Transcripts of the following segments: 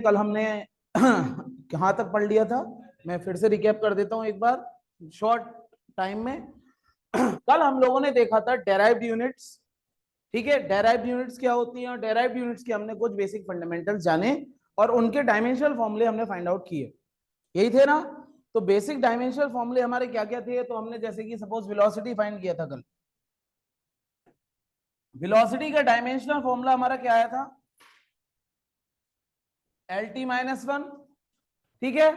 कल हमने कहाँ तक पढ़ लिया था, मैं फिर से रिकैप कर देता हूँ एक बार शॉर्ट टाइम में। कल हम लोगों ने देखा था डेराइव्ड यूनिट्स। ठीक है, डेराइव्ड यूनिट्स क्या होती हैं और डेराइव्ड यूनिट्स के हमने कुछ बेसिक फंडामेंटल्स जाने और उनके डायमेंशनल फॉर्मूले हमने फाइंड आउट किए। यही थे ना? तो बेसिक डायमेंशनल फॉर्मूले हमारे क्या क्या थे? तो हमने जैसे कि सपोज वेलोसिटी फाइंड किया था कल। वेलोसिटी का डायमेंशनल फॉर्मूला हमारा क्या आया था? LT-1। ठीक है,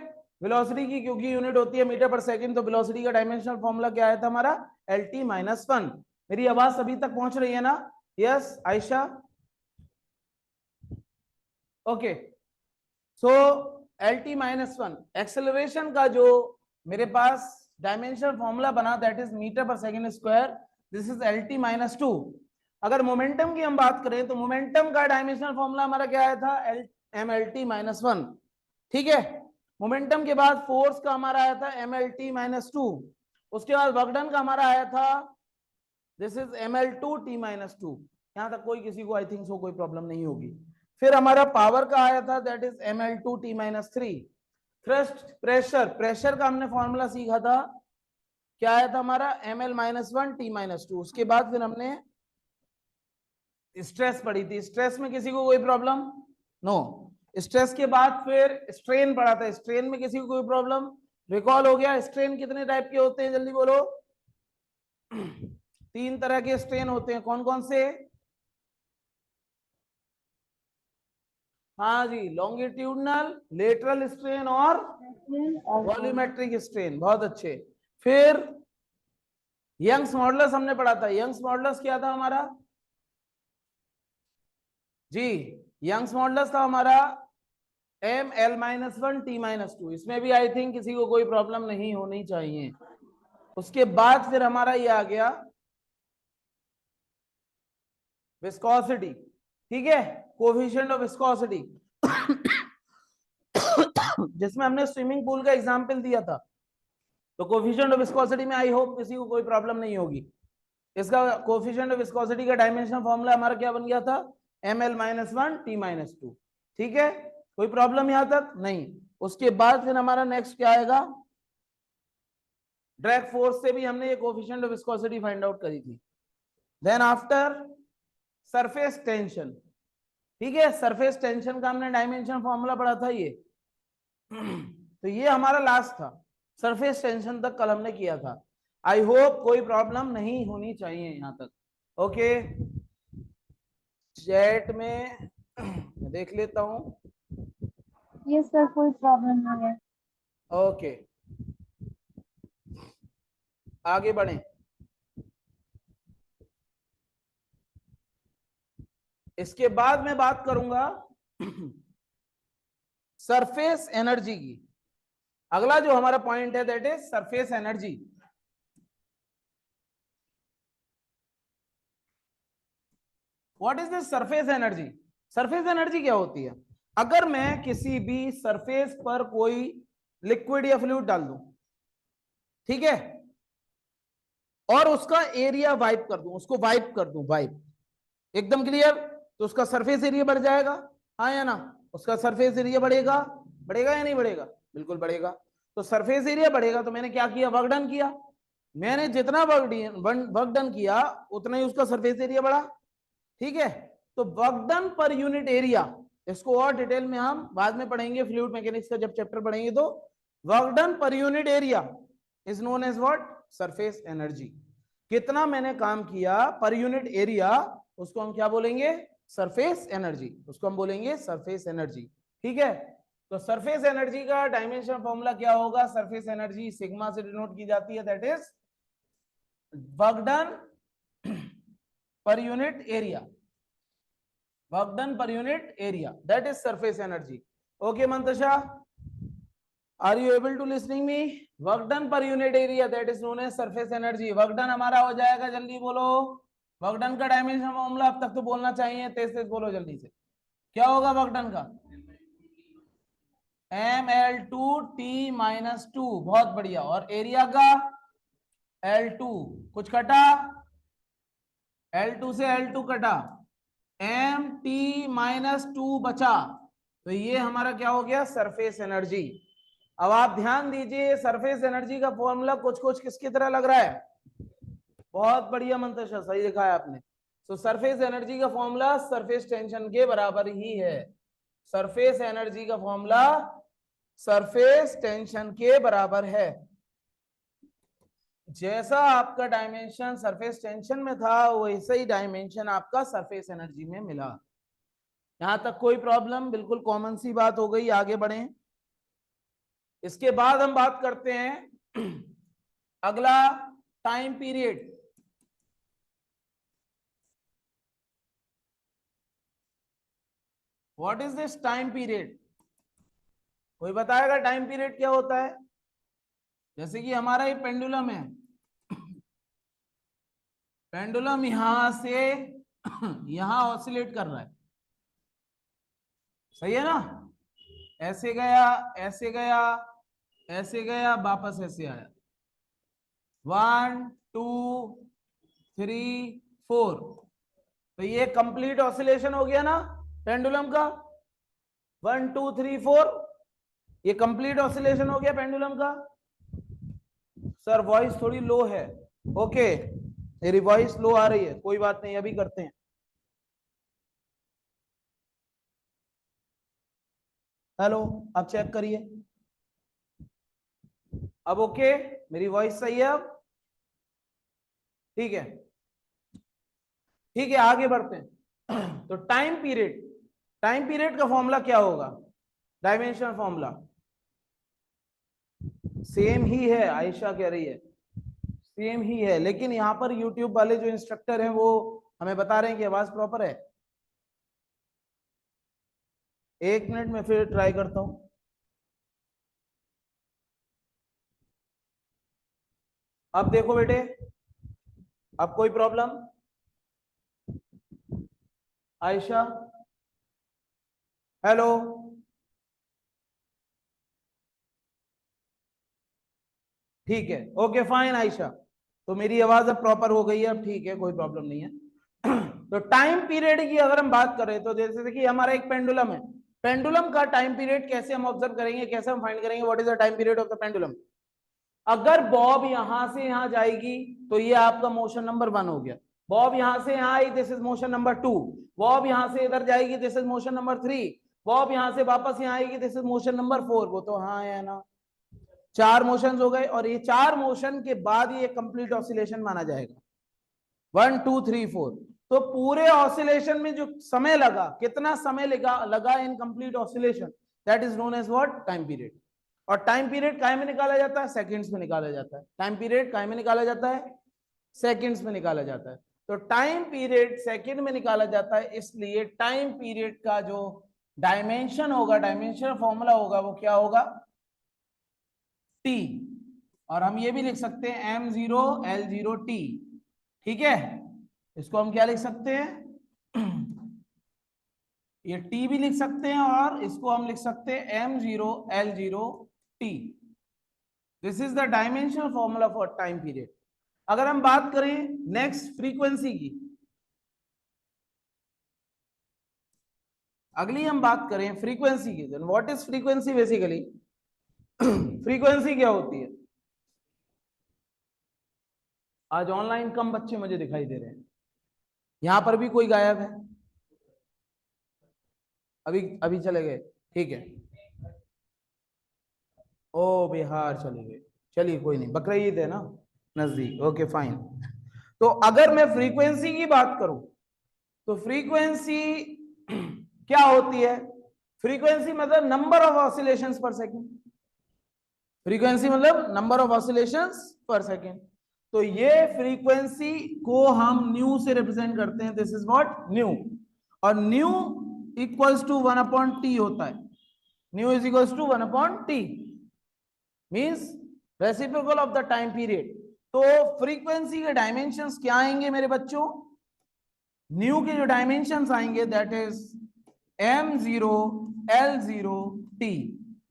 वेलोसिटी की क्योंकि यूनिट होती है मीटर पर सेकंड, तो वेलोसिटी का डायमेंशनल फॉर्मूला क्या आया था हमारा? LT-1। मेरी आवाज अभी तक पहुंच रही है ना? Yes Ayesha, okay. So LT-1 acceleration का जो मेरे पास डायमेंशनल फॉर्मूला बना, that is metre per second square. This is LT-2। अगर मोमेंटम की हम बात करें तो मोमेंटम का डायमेंशनल फॉर्मूला हमारा क्या आया था? MLT-1। ठीक है, मोमेंटम के बाद फोर्स का हमारा आया था MLT-2। उसके बाद वर्क डन का हमारा आया था दिस इज ML2T-2। यहां तक कोई किसी को आई थिंक सो कोई प्रॉब्लम नहीं होगी। फिर हमारा पावर का आया था that is ML2T-3। Thrust pressure, pressure का हमने फॉर्मूला सीखा था, क्या आया था हमारा? ML-1T-2। उसके बाद फिर हमने स्ट्रेस पढ़ी थी। स्ट्रेस में किसी को कोई प्रॉब्लम? नो। स्ट्रेस के बाद फिर स्ट्रेन पढ़ा था, स्ट्रेन में किसी को कोई प्रॉब्लम? रिकॉल हो गया? स्ट्रेन कितने टाइप के होते हैं जल्दी बोलो? 3 तरह के स्ट्रेन होते हैं, कौन कौन से? हाँ जी, लॉन्गिट्यूडनल, लेटरल स्ट्रेन और वॉल्यूमेट्रिक स्ट्रेन। बहुत अच्छे। फिर यंग्स मॉडुलस हमने पढ़ा था। यंग्स मॉडुलस क्या था हमारा जी? यंग्स मॉडुलस था हमारा ML-1T-2। इसमें भी आई थिंक किसी को कोई प्रॉब्लम नहीं होनी चाहिए। उसके बाद फिर हमारा ये आ गया विस्कोसिटी। ठीक है, कोएफिशिएंट ऑफ विस्कोसिटी, जिसमें हमने स्विमिंग पूल का एग्जांपल दिया था। तो कोएफिशिएंट ऑफ विस्कोसिटी में आई होप किसी को कोई प्रॉब्लम नहीं होगी। इसका कोएफिशिएंट ऑफ विस्कोसिटी का डायमेंशनल फॉर्मूला हमारा क्या बन गया था? ML-1T-2। ठीक है, कोई प्रॉब्लम यहां तक नहीं? उसके बाद फिर हमारा नेक्स्ट क्या आएगा? ड्रैग फोर्स से भी हमने ये coefficient of viscosity find out करी थी। Then after surface tension. ठीक है, सरफेस टेंशन का हमने डायमेंशन फॉर्मूला पढ़ा था ये। तो ये हमारा लास्ट था, सरफेस टेंशन तक कल हमने किया था। आई होप कोई प्रॉब्लम नहीं होनी चाहिए यहां तक। ओके, चैट में देख लेता हूं। ये सर कोई प्रॉब्लम नहीं है। ओके, आगे बढ़े। इसके बाद मैं बात करूंगा सरफेस एनर्जी की। अगला जो हमारा पॉइंट है that is surface energy. What is this surface energy? Surface energy क्या होती है? अगर मैं किसी भी सरफेस पर कोई लिक्विड या फ्लूइड डाल दूं, ठीक है, और उसका एरिया वाइप कर दूं, उसको वाइप कर दूं, वाइप एकदम क्लियर, तो उसका सरफेस एरिया बढ़ जाएगा, हाँ या ना? उसका सरफेस एरिया बढ़ेगा, बढ़ेगा या नहीं बढ़ेगा? बिल्कुल बढ़ेगा। तो सरफेस एरिया बढ़ेगा तो मैंने क्या किया? वर्क डन किया। मैंने जितना वर्क डन किया उतना ही उसका सरफेस एरिया बढ़ा। ठीक है, तो work done per unit area, इसको और डिटेल में हम बाद में पढ़ेंगे फ्लूइड मैकेनिक्स का जब चैप्टर पढ़ेंगे। तो work done per unit area is known as what? Surface energy. कितना मैंने काम किया पर यूनिट एरिया, उसको हम क्या बोलेंगे? Surface energy. उसको हम बोलेंगे सरफेस एनर्जी। ठीक है, तो सरफेस एनर्जी का डायमेंशन फॉर्मूला क्या होगा? सरफेस एनर्जी सिग्मा से डिनोट की जाती है, that is work done per unit area. Work done per unit area, that is surface energy. Okay Mantasha, are you able to listening me? Work done per unit area that is known as surface energy. Work done हमारा हो जाएगा, जल्दी बोलो, work done का dimension formula अब तक तो बोलना चाहिए, तेज तेज बोलो जल्दी से। क्या होगा वर्क डन का? ML2T-2। बहुत बढ़िया। और एरिया का? L2। कुछ कटा? L2 से L2 कटा, MT-2 बचा, तो ये हमारा क्या हो गया, सरफेस एनर्जी। अब आप ध्यान दीजिए, सरफेस एनर्जी का फॉर्मूला कुछ कुछ किसकी तरह लग रहा है, बहुत बढ़िया मंतशा, सही लिखा है आपने। तो सरफेस एनर्जी का फॉर्मूला सरफेस टेंशन के बराबर ही है। सरफेस एनर्जी का फॉर्मूला सरफेस टेंशन के बराबर है। जैसा आपका डायमेंशन सरफेस टेंशन में था वैसे ही डायमेंशन आपका सरफेस एनर्जी में मिला। यहां तक कोई प्रॉब्लम, बिल्कुल कॉमन सी बात हो गई। आगे बढ़े, इसके बाद हम बात करते हैं अगला time period. What is this time period? कोई बताएगा टाइम पीरियड क्या होता है? जैसे कि हमारा ये पेंडुलम है, पेंडुलम यहां से यहां ऑसिलेट कर रहा है, सही है ना? ऐसे गया, ऐसे गया, ऐसे गया, वापस ऐसे आया, 1 2 3 4। तो ये कंप्लीट ऑसिलेशन हो गया ना पेंडुलम का, 1 2 3 4, ये कंप्लीट ऑसिलेशन हो गया पेंडुलम का। सर वॉइस थोड़ी लो है, ओके, मेरी वॉइस लो आ रही है, कोई बात नहीं, अभी करते हैं। हेलो, अब चेक करिए, अब ओके, मेरी वॉइस सही है अब? ठीक है, ठीक है, आगे बढ़ते हैं। तो टाइम पीरियड, टाइम पीरियड का फॉर्मूला क्या होगा? डायमेंशन फॉर्मूला सेम ही है, आयशा कह रही है सेम ही है, लेकिन यहाँ पर यूट्यूब वाले जो इंस्ट्रक्टर हैं वो हमें बता रहे हैं कि आवाज प्रॉपर है। एक मिनट में फिर ट्राई करता हूं। अब देखो बेटे, अब कोई प्रॉब्लम? आयशा, हेलो, ठीक है, ओके फाइन आयशा, तो मेरी आवाज अब प्रॉपर हो गई है, अब ठीक है, कोई प्रॉब्लम नहीं है। तो टाइम पीरियड की अगर हम बात करें तो जैसे देखिए हमारा एक पेंडुलम है, पेंडुलम का टाइम पीरियड कैसे हम ऑब्जर्व करेंगे, कैसे हम फाइंड करेंगे, what is the time period of the pendulum? अगर बॉब यहां से यहां जाएगी तो ये आपका मोशन नंबर 1 हो गया। बॉब यहां से यहां आई, this is motion number 2। Bob यहां से इधर जाएगी, this is motion number 3। Bob यहां से वापस यहां आएगी, दिस इज मोशन नंबर 4। वो तो हाँ है ना, 4 मोशन हो गए, और ये 4 मोशन के बाद ये कंप्लीट ऑसिलेशन माना जाएगा, 1 2 3 4। तो पूरे ऑसिलेशन में जो समय लगा, कितना समय लगा in complete oscillation, that is known as what, time period. और टाइम पीरियड काय में निकाला जाता है? सेकंड्स में निकाला जाता है। टाइम पीरियड काय में निकाला जाता है? सेकंड्स में निकाला जाता है। तो टाइम पीरियड सेकंड में निकाला जाता है, इसलिए टाइम पीरियड का जो डायमेंशन होगा, डायमेंशन फॉर्मूला होगा, वो क्या होगा? टी। और हम ये भी लिख सकते हैं m0l0t, ठीक है? इसको हम क्या लिख सकते हैं? ये टी भी लिख सकते हैं, और इसको हम लिख सकते हैं m0l0t। This is the dimensional formula for time period. अगर हम बात करें नेक्स्ट फ्रीक्वेंसी की, अगली हम बात करें फ्रीक्वेंसी की, then what is frequency basically? Frequency क्या होती है? आज ऑनलाइन कम बच्चे मुझे दिखाई दे रहे हैं, यहां पर भी कोई गायब है? अभी अभी चले गए, ठीक है, ओ बिहार चले गए, चलिए कोई नहीं, बकरीद है ना नजदीक, ओके फाइन। तो अगर मैं फ्रीक्वेंसी की बात करूं तो फ्रीक्वेंसी क्या होती है? फ्रीक्वेंसी मतलब नंबर ऑफ ऑसिलेशंस पर सेकंड। फ्रीक्वेंसी मतलब नंबर ऑफ ऑसिलेशंस पर सेकंड। तो ये फ्रीक्वेंसी को हम न्यू से रिप्रेजेंट करते हैं, दिस इज व्हाट, न्यू। और न्यू इक्वल्स टू 1/t होता है। Nu is equals to 1/t, means reciprocal of the time period. तो फ्रीक्वेंसी के डायमेंशंस क्या आएंगे मेरे बच्चों? न्यू के जो डायमेंशंस आएंगे that is m0l0t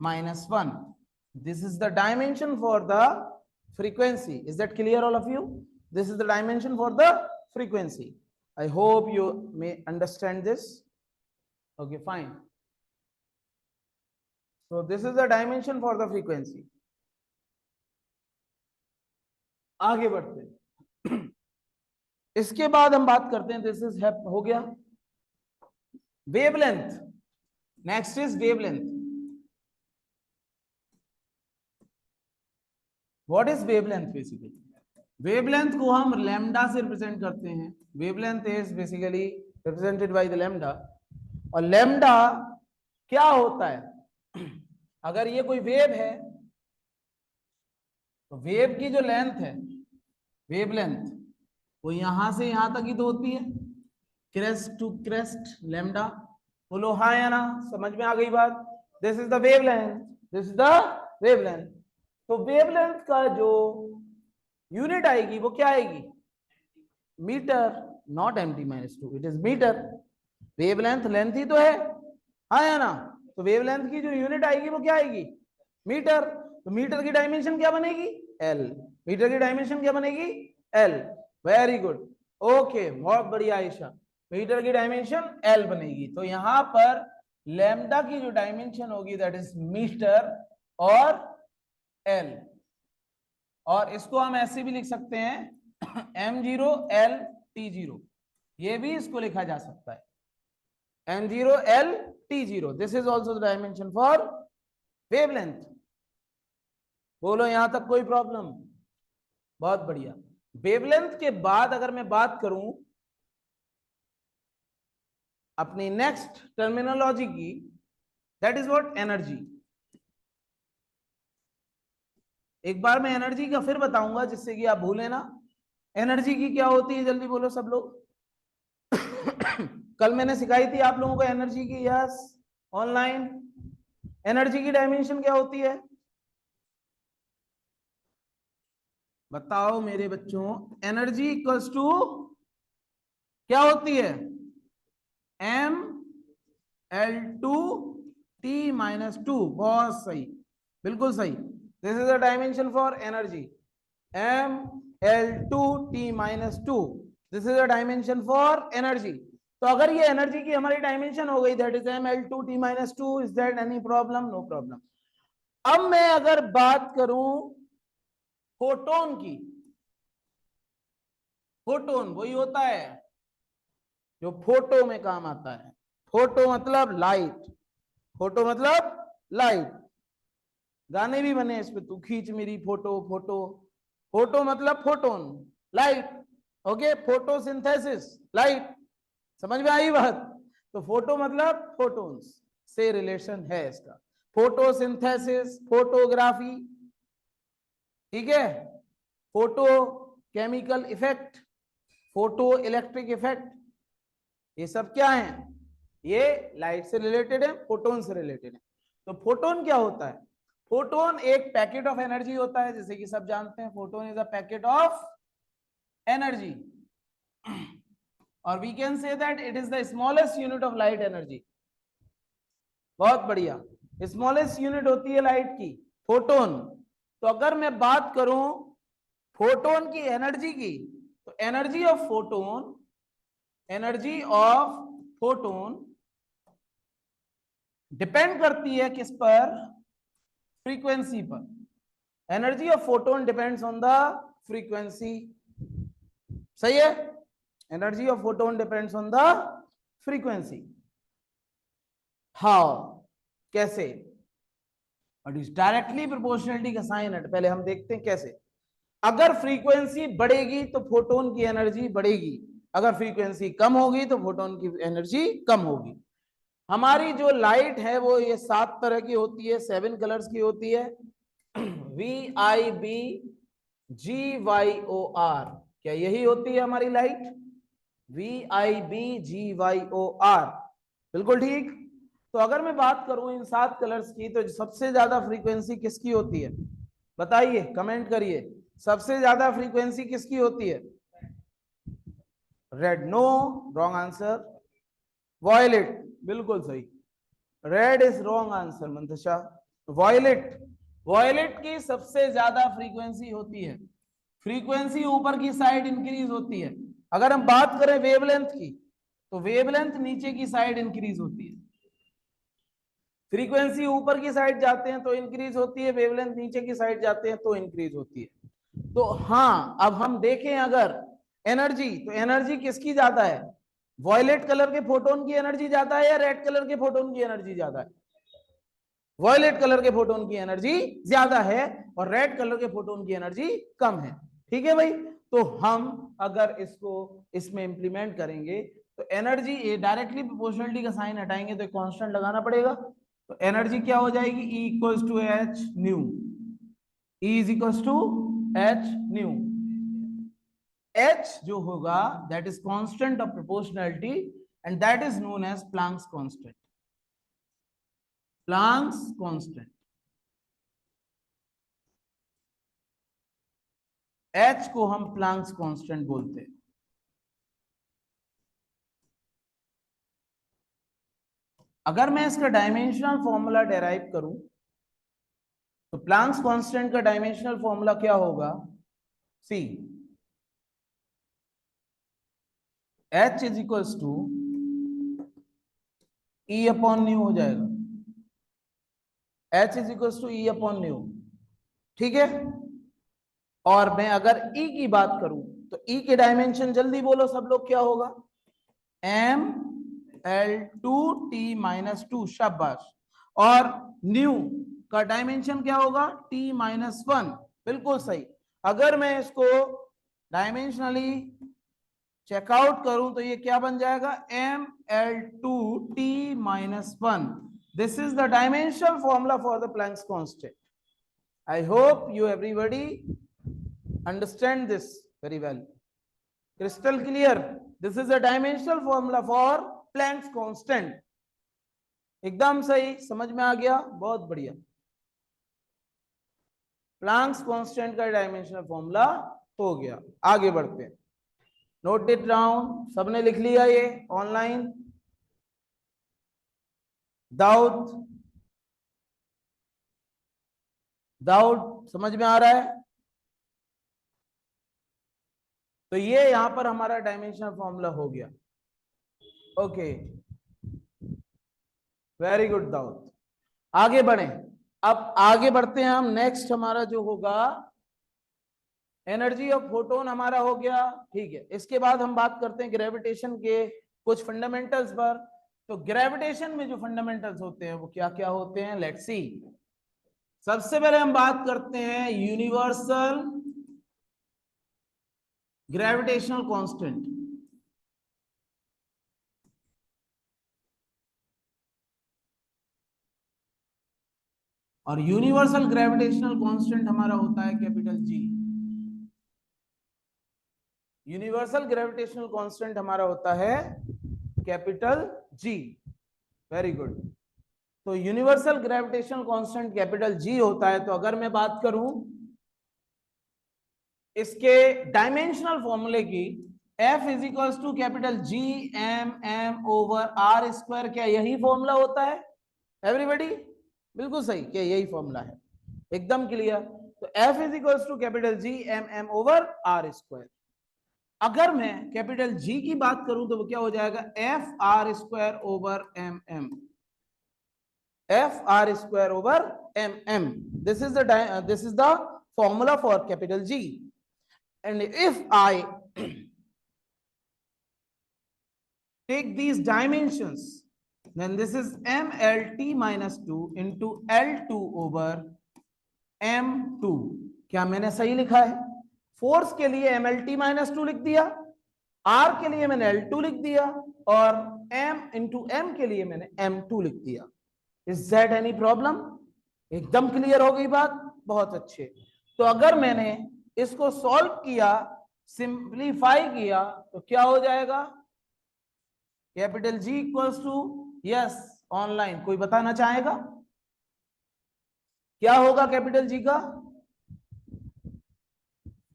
-1. This is the dimension for the frequency. Is that clear all of you? This is the dimension for the frequency. I hope you may understand this. Okay, fine. So this is the dimension for the frequency. आगे बढ़ते हैं। इसके बाद हम बात करते हैं, this is हो गया wavelength. Next is wavelength. What is wavelength? Basically wavelength को हम लैम्डा से रिप्रेजेंट करते हैं। Wavelength is basically represented by the lambda. और लैम्डा क्या होता है? अगर ये कोई वेव है तो वेव की जो लेंथ है, वेवलेंथ, वो यहां से यहां तक ही तो होती है, क्रेस्ट टू क्रेस्ट लैम्डा। बोलो हाँ या ना? समझ में आ गई बात? This is the wavelength, this is the wavelength. तो वेवलेंथ का जो यूनिट आएगी वो क्या आएगी? Metre, not mt-2, it is metre. Wavelength length ही तो है, हाँ या ना? तो वेवलेंथ की जो यूनिट आएगी वो क्या आएगी? मीटर। तो मीटर की डायमेंशन क्या बनेगी? एल। मीटर की डायमेंशन क्या बनेगी? एल। वेरी गुड, ओके, बहुत बढ़िया आयशा। मीटर की डायमेंशन एल बनेगी। तो यहां पर लैम्डा की जो डायमेंशन होगी दैट इज मीटर और एल। और इसको हम ऐसे भी लिख सकते हैं m0 l t0, ये भी इसको लिखा जा सकता है m0 l t0। This is also the dimension for wavelength. बोलो यहां तक कोई प्रॉब्लम? बहुत बढ़िया। वेवलेंथ के बाद अगर मैं बात करूं अपनी नेक्स्ट टर्मिनोलॉजी की, दैट इज व्हाट? एनर्जी। एक बार मैं एनर्जी का फिर बताऊंगा जिससे कि आप भूले ना। एनर्जी की क्या होती है? जल्दी बोलो सब लोग। कल मैंने सिखाई थी आप लोगों को एनर्जी की, यस, ऑनलाइन। एनर्जी की डायमेंशन क्या होती है? बताओ मेरे बच्चों। एनर्जी इक्वल्स टू क्या होती है? mL2T-2। बहुत सही, बिल्कुल सही। This is the dimension for energy, mL2T-2। This is the dimension for energy. तो अगर ये एनर्जी की हमारी डायमेंशन हो गई that is mL2T-2, is that any problem? No problem. अब मैं अगर बात करूं फोटोन की, फोटोन वही होता है जो फोटो में काम आता है। फोटो मतलब लाइट, फोटो मतलब लाइट। गाने भी बने इस पे, तू खींच मेरी फोटो, फोटो। फोटो मतलब photon, light. Okay, photosynthesis, light. समझ में आई बात? तो फोटो मतलब फोटोन्स से रिलेशन है इसका। फोटोसिंथेसिस, फोटोग्राफी, ठीक है, photo chemical effect, photo electric effect, ये सब क्या है? ये लाइट से रिलेटेड है, फोटोन से रिलेटेड है। तो फोटोन क्या होता है? फोटोन एक पैकेट ऑफ एनर्जी होता है, जैसे कि सब जानते हैं photon is a packet of energy, और we can say that it is the smallest unit of light energy. बहुत बढ़िया, स्मॉलेस्ट यूनिट होती है लाइट की, फोटोन। तो अगर मैं बात करूं फोटोन की एनर्जी की, तो energy of photon, energy of photon depend करती है किस पर? फ्रीक्वेंसी पर। Energy of photon depends on the frequency. सही है? Energy of photon depends on the frequency. How? कैसे? और इज डायरेक्टली प्रोपोर्शनलिटी का साइन है। पहले हम देखते हैं कैसे। अगर फ्रीक्वेंसी बढ़ेगी तो फोटोन की एनर्जी बढ़ेगी, अगर फ्रीक्वेंसी कम होगी तो फोटोन की एनर्जी कम होगी। हमारी जो लाइट है वो ये 7 तरह की होती है, 7 कलर्स की होती है। VIBGYOR, क्या यही होती है हमारी लाइट? VIBGYOR, बिल्कुल ठीक। तो अगर मैं बात करूं इन 7 कलर्स की, तो सबसे ज्यादा फ्रीक्वेंसी किसकी होती है? बताइए, कमेंट करिए, सबसे ज्यादा फ्रीक्वेंसी किसकी होती है? Red, no, wrong answer. Violet, बिल्कुल सही, red is wrong answer Mantasha. Violet, violet की सबसे ज्यादा फ्रीक्वेंसी होती है। फ्रीक्वेंसी ऊपर की साइड इंक्रीज होती है। अगर हम बात करें वेवलेंथ की, तो वेवलेंथ नीचे की साइड इंक्रीज होती है। फ्रीक्वेंसी ऊपर की साइड जाते हैं तो इंक्रीज होती है, वेवलेंथ नीचे की साइड जाते हैं तो इंक्रीज होती है। तो हाँ, अब हम देखें अगर एनर्जी, तो एनर्जी किसकी ज्यादा है? वॉयलेट कलर के फोटोन की एनर्जी ज्यादा है या रेड कलर के फोटोन की एनर्जी ज्यादा है? वॉयलेट कलर के फोटोन की एनर्जी ज्यादा है और रेड कलर के फोटोन की एनर्जी कम है। ठीक है भाई, तो हम अगर इसको इसमें इंप्लीमेंट करेंगे तो एनर्जी डायरेक्टली प्रोपोर्शनलिटी का साइन हटाएंगे तो कांस्टेंट लगाना पड़ेगा। तो एनर्जी क्या हो जाएगी? E equals to H nu, E is equals to H nu. H जो होगा that is constant of proportionality and that is known as Planck's constant. Planck's constant, H को हम प्लैंक्स कांस्टेंट बोलते हैं। अगर मैं इसका डायमेंशनल फॉर्मूला डेराइव करूं तो प्लैंक्स कांस्टेंट का डायमेंशनल फॉर्मूला क्या होगा? See, H is equals to E upon nu हो जाएगा। H is equals to E upon nu, ठीक है। और मैं अगर E की बात करूं तो E के डायमेंशन जल्दी बोलो सब लोग, क्या होगा? M L2T माइनस 2, शाबाश। और न्यू का डायमेंशन क्या होगा? T माइनस 1, बिल्कुल सही। अगर मैं इसको डायमेंशनली चेकआउट करूं तो ये क्या बन जाएगा? ML2T minus 1। This is the dimensional formula for the Planck's constant. I hope you everybody understand this very well. Crystal clear? This is a dimensional formula for Planck's constant. एकदम सही, समझ में आ गया? बहुत बढ़िया। प्लैंक्स कांस्टेंट का dimensional formula हो गया। आगे बढ़ते हैं। नोट इट डाउन, सबने लिख लिया ये ऑनलाइन? दाऊद, दाऊद समझ में आ रहा है? तो ये यहां पर हमारा डायमेंशनल फॉर्मूला हो गया। Okay, very good Dawood. आगे बढ़े, अब आगे बढ़ते हैं हम। नेक्स्ट हमारा जो होगा एनर्जी ऑफ फोटोन हमारा हो गया, ठीक है। इसके बाद हम बात करते हैं ग्रेविटेशन के कुछ फंडामेंटल्स पर। तो ग्रेविटेशन में जो फंडामेंटल्स होते हैं वो क्या क्या होते हैं? Let's see. सबसे पहले हम बात करते हैं यूनिवर्सल ग्रेविटेशनल कांस्टेंट। और यूनिवर्सल ग्रेविटेशनल कांस्टेंट हमारा होता है capital G. Universal gravitational constant हमारा होता है कैपिटल जी। Very good. तो universal gravitational constant capital G होता है। तो अगर मैं बात करूं इसके डायमेंशनल फॉर्मूले की, F is equals to capital G M M over R square, क्या यही फॉर्मूला होता है एवरीबॉडी? बिल्कुल सही, क्या यही फॉर्मूला है? एकदम क्लियर। तो F is equals to capital G M M over R square. अगर मैं कैपिटल जी की बात करूं तो वो क्या हो जाएगा? F R square over M M, F R square over M M. This is the formula for capital G. And if I take these dimensions, then this is mlt minus 2 into L2 over m2। क्या मैंने सही लिखा है? Force के लिए mlt minus 2 लिख दिया, r के लिए मैंने L2 लिख दिया और m into m के लिए मैंने m2 लिख दिया। Is that any problem? एकदम क्लियर हो गई बात? बहुत अच्छे। तो अगर मैंने इसको सॉल्व किया, सिंप्लीफाई किया, तो क्या हो जाएगा? Capital G equals to, yes online कोई बताना चाहेगा क्या होगा कैपिटल जी का?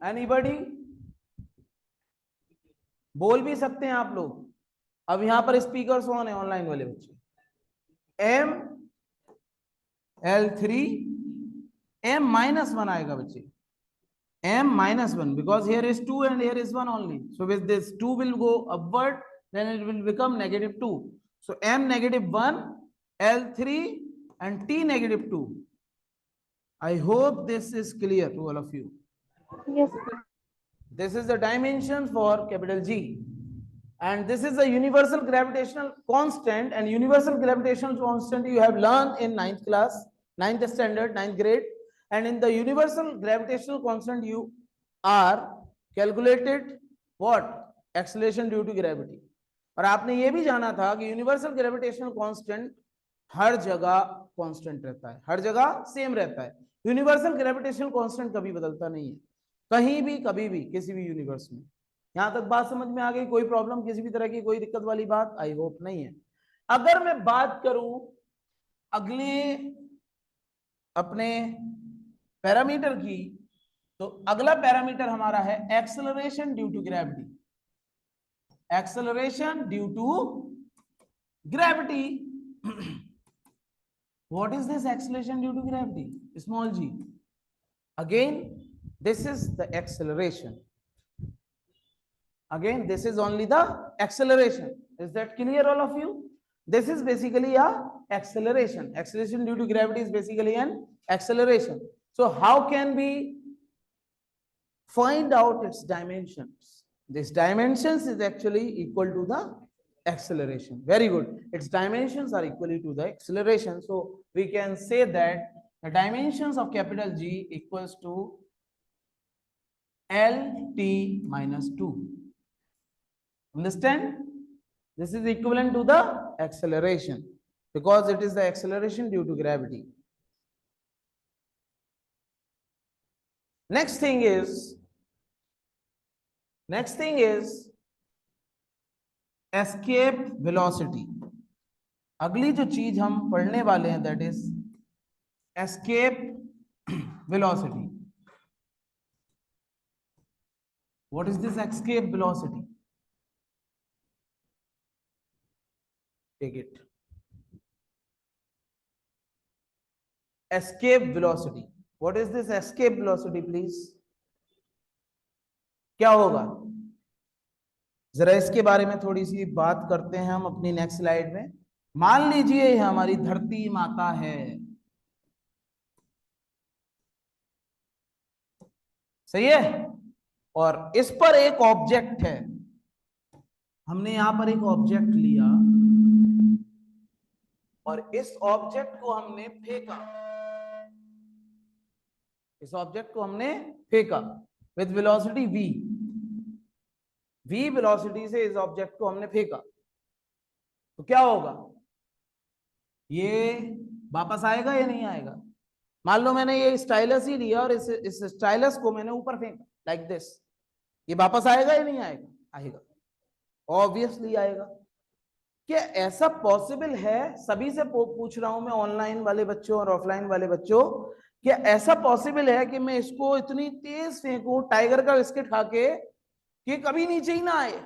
एनीबॉडी? बोल भी सकते हैं आप लोग। अब यहां पर स्पीकर्स ऑन है, ऑनलाइन वाले बच्चे। एम L3 m minus 1 आएगा बच्चे, m minus 1, because here is 2 and here is 1 only. So with this 2 will go upward, then it will become -2. So m -1 L3 and t negative 2. I hope this is clear to all of you. Yes, sir. This is the dimension for capital G, and this is the universal gravitational constant. And universal gravitational constant you have learned in 9th class, 9th standard, 9th grade. And in the universal gravitational constant you are calculated what? Acceleration due to gravity. और आपने ये भी जाना था कि universal gravitational constant हर जगह constant रहता है, हर जगह सेम रहता है. यूनिवर्सल ग्रेविटेशनल कांस्टेंट कभी बदलता नहीं है, कहीं भी, कभी भी, किसी भी यूनिवर्स में. यहां तक बात समझ में आ गई? कोई प्रॉब्लम, किसी भी तरह की कोई दिक्कत वाली बात आई होप नहीं है. अगर मैं बात करूं अगले अपने पैरामीटर की, तो अगला पैरामीटर हमारा है acceleration due to gravity. Acceleration due to gravity. What is this acceleration due to gravity? Small g. Again, this is the acceleration. Again, this is only the acceleration. Is that clear, all of you? This is basically a acceleration. Acceleration due to gravity is basically an acceleration. So how can we find out its dimensions? This dimensions is actually equal to the acceleration. Very good. Its dimensions are equally to the acceleration. So we can say that the dimensions of capital G equals to LT minus 2. Understand? This is equivalent to the acceleration because it is the acceleration due to gravity. Next thing is escape velocity. अगली जो चीज हम पढ़ने वाले हैं that is escape velocity. What is this escape velocity? Take it. Escape velocity. What is this escape velocity, please? क्या होगा? जरा इसके बारे में थोड़ी सी बात करते हैं हम अपनी नेक्स्ट स्लाइड में. मान लीजिए हमारी धरती माता है, सही है, और इस पर एक ऑब्जेक्ट है. हमने यहां पर एक ऑब्जेक्ट लिया और इस ऑब्जेक्ट को हमने फेंका. इस ऑब्जेक्ट को हमने फेंका with velocity v. v velocity से इस ऑब्जेक्ट को हमने फेंका, तो क्या होगा? ये वापस आएगा या नहीं आएगा? मान लो मैंने ये स्टाइलस ही लिया और इस स्टाइलस को मैंने ऊपर फेंका लाइक दिस. ये वापस आएगा या नहीं आएगा? आएगा, ऑब्वियसली आएगा. क्या ऐसा पॉसिबल है? सभी से पूछ रहा हूं मैं, ऑनलाइन वाले बच्चों और ऑफलाइन वाले बच्चों, क्या ऐसा पॉसिबल है कि मैं इसको इतनी तेज फेंकूं टाइगर का बिस्किट खा के कि कभी नीचे ही ना आए?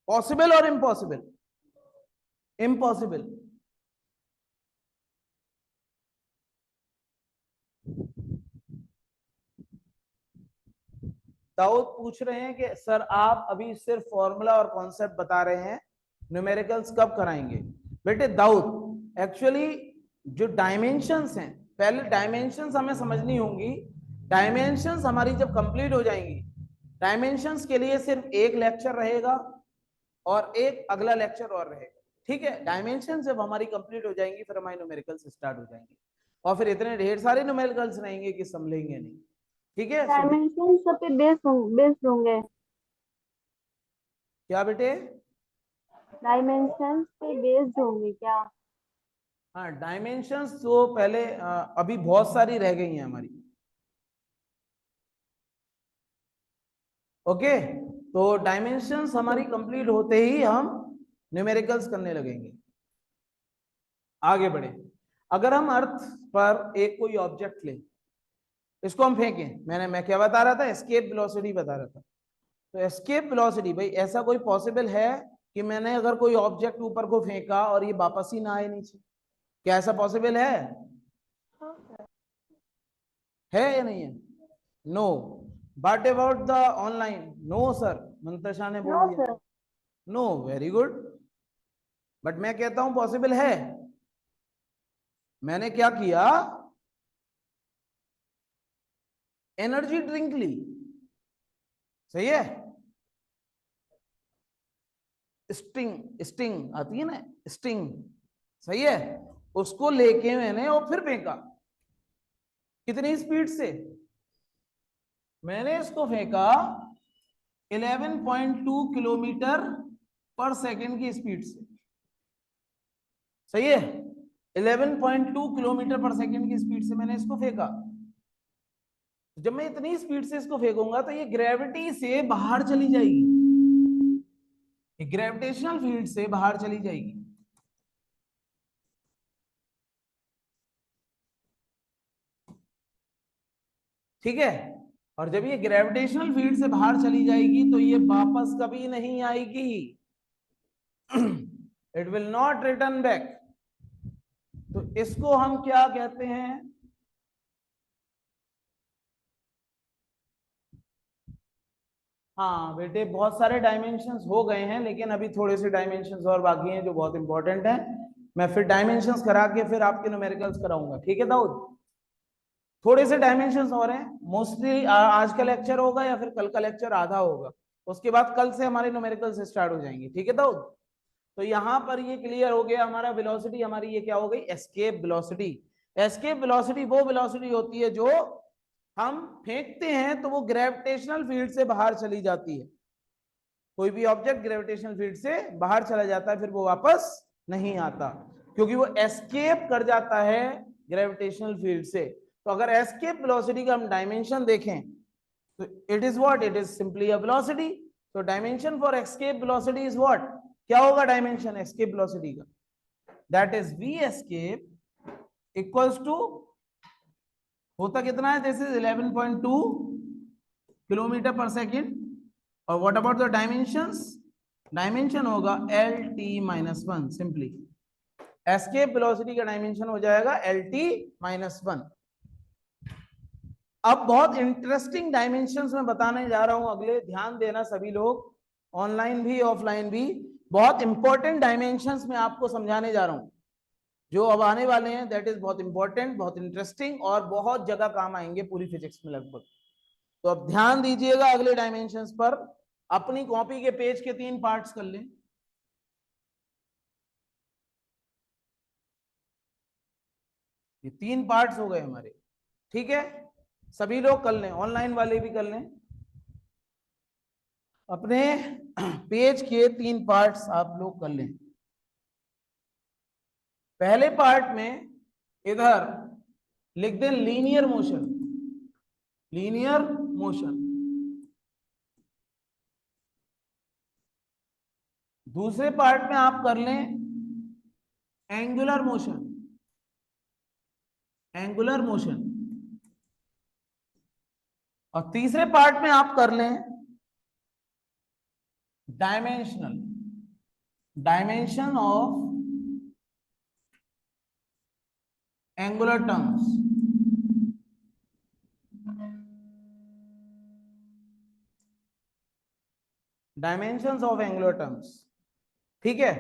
पॉसिबल और इम्पॉसिबल? इम्पॉसिबल. दाऊद पूछ रहे हैं कि सर आप अभी सिर्फ फॉर्मूला और कॉन्सेप्ट बता रहे हैं, न्यूमेरिकल्स कब कराएंगे? बेटे दाऊद, एक्चुअली जो डायमेंशंस हैं, पहले डायमेंशंस हमें समझनी होंगी. डायमेंशंस हमारी जब कंप्लीट हो जाएंगी, डायमेंशंस के लिए सिर्फ एक लेक्चर रहेगा और एक अगला लेक्चर और रहेगा. ठीक है? डायमेंशन जब हमारी कंप्लीट हो जाएंगी फिर हमारी न्यूमेरिकल्स स्टार्ट हो जाएंगे, और फिर इतने ढेर सारे न्यूमेरिकल्स रहेंगे कि संभलेंगे नहीं. ठीक है? डायमेंशन सब पे बेस्ड होंगे. क्या बेटे? डायमेंशन पे बेस्ड होंगे क्या? हाँ, डायमेंशंस तो पहले अभी बहुत सारी रह गई हैं हमारी. ओके, तो डायमेंशंस हमारी कंप्लीट होते ही हम न्यूमेरिकल्स करने लगेंगे. आगे बढ़े. अगर हम अर्थ पर एक कोई ऑब्जेक्ट ले, इसको हम फेंकें, मैं क्या बता रहा था? एस्केप वेलोसिटी बता रहा था. तो एस्केप वेलोसिटी, भाई ऐसा कोई पॉसिबल है कि मैंने अगर कोई ऑब्जेक्ट ऊपर को फेंका और ये वापस ही ना आए नीचे? क्या ऐसा पॉसिबल है? है या नहीं है? No. But about the online? No sir, Mantasha ने बोल दिया नो. Very good. बट मैं कहता हूं पॉसिबल है. मैंने क्या किया, एनर्जी ड्रिंक ली, सही है, स्टिंग स्टिंग आती है ना, स्टिंग, सही है, उसको लेके मैंने और फिर फेंका। कितनी स्पीड से? मैंने इसको फेंका 11.2 किलोमीटर पर सेकंड की स्पीड से, सही है, 11.2 किलोमीटर पर सेकंड की स्पीड से मैंने इसको फेंका। जब मैं इतनी स्पीड से इसको फेंकूंगा तो ये ग्रेविटी से बाहर चली जाएगी, ये ग्रेविटेशनल फील्ड से बाहर चली जाएगी। ठीक है, और जब ये ग्रेविटेशनल फील्ड से बाहर चली जाएगी तो ये वापस कभी नहीं आएगी, it will not return back. तो इसको हम क्या कहते हैं, हाँ बेटे बहुत सारे डायमेंशंस हो गए हैं, लेकिन अभी थोड़े से डायमेंशंस और बाकी हैं जो बहुत इंपॉर्टेंट है। मैं फिर डायमेंशंस करा के फिर आपके न्यूमेरिकल्स कराऊंगा, ठीक है दाऊद? थोड़े से डायमेंशंस और हैं, मोस्टली आज का लेक्चर होगा या फिर कल का लेक्चर आधा होगा, उसके बाद कल से हमारे न्यूमेरिकल्स स्टार्ट हो जाएंगे, ठीक है दाऊद? तो यहां पर ये क्लियर हो गया, हमारा वेलोसिटी हमारी ये क्या हो गई, एस्केप वेलोसिटी। एस्केप वेलोसिटी वो वेलोसिटी होती है जो हम फेंकते हैं तो वो ग्रेविटेशनल फील्ड से बाहर चली जाती है। कोई भी ऑब्जेक्ट ग्रेविटेशनल फील्ड से बाहर चला जाता है फिर वो वापस नहीं आता, क्योंकि वो एस्केप कर जाता है ग्रेविटेशनल फील्ड से। तो अगर एस्केप वेलोसिटी का हम डायमेंशन देखें तो it is what, it is simply a velocity. तो dimension for escape velocity is what, क्या होगा डायमेंशन एस्केप वेलोसिटी का, that is V escape equals to, होता कितना है, this is 11.2 kilometre per second, और what about the dimensions, dimension होगा L T minus one, simply escape velocity का dimension हो जाएगा एल टी माइनस वन। अब बहुत इंटरेस्टिंग डायमेंशंस में बताने जा रहा हूं अगले, ध्यान देना सभी लोग, ऑनलाइन भी ऑफलाइन भी, बहुत इंपॉर्टेंट डायमेंशंस में आपको समझाने जा रहा हूं जो अब आने वाले हैं, दैट इज बहुत इंपॉर्टेंट, बहुत इंटरेस्टिंग और बहुत जगह काम आएंगे पूरी फिजिक्स में लगभग। तो अब ध्यान दीजिएगा अगले डायमेंशंस पर, अपनी कॉपी के पेज के 3 पार्ट्स कर लें। ये 3 पार्ट्स हो गए हमारे, ठीक है, सभी लोग कर लें, ऑनलाइन वाले भी कर लें, अपने पेज के 3 पार्ट्स आप लोग कर लें। पहले पार्ट में इधर लिख दें लीनियर मोशन, लीनियर मोशन। दूसरे पार्ट में आप कर लें एंगुलर मोशन, एंगुलर मोशन। और तीसरे पार्ट में आप कर लें dimensional, dimension of angular terms. Dimensions of angular terms, ठीक है,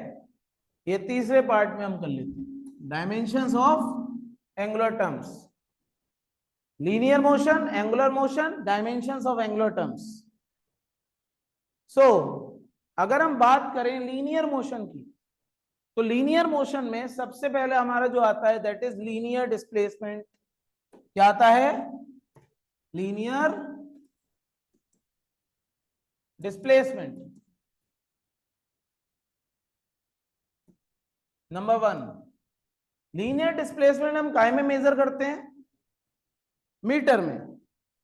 ये तीसरे पार्ट में हम कर लेते हैं, dimensions of angular terms, linear motion, angular motion, dimensions of angular terms. So अगर हम बात करें लीनियर मोशन की, तो लीनियर मोशन में सबसे पहले हमारा जो आता है दैट इज लीनियर डिस्प्लेसमेंट। क्या आता है, linear displacement. Number 1, linear displacement हम काय में मेजर करते हैं, मीटर में।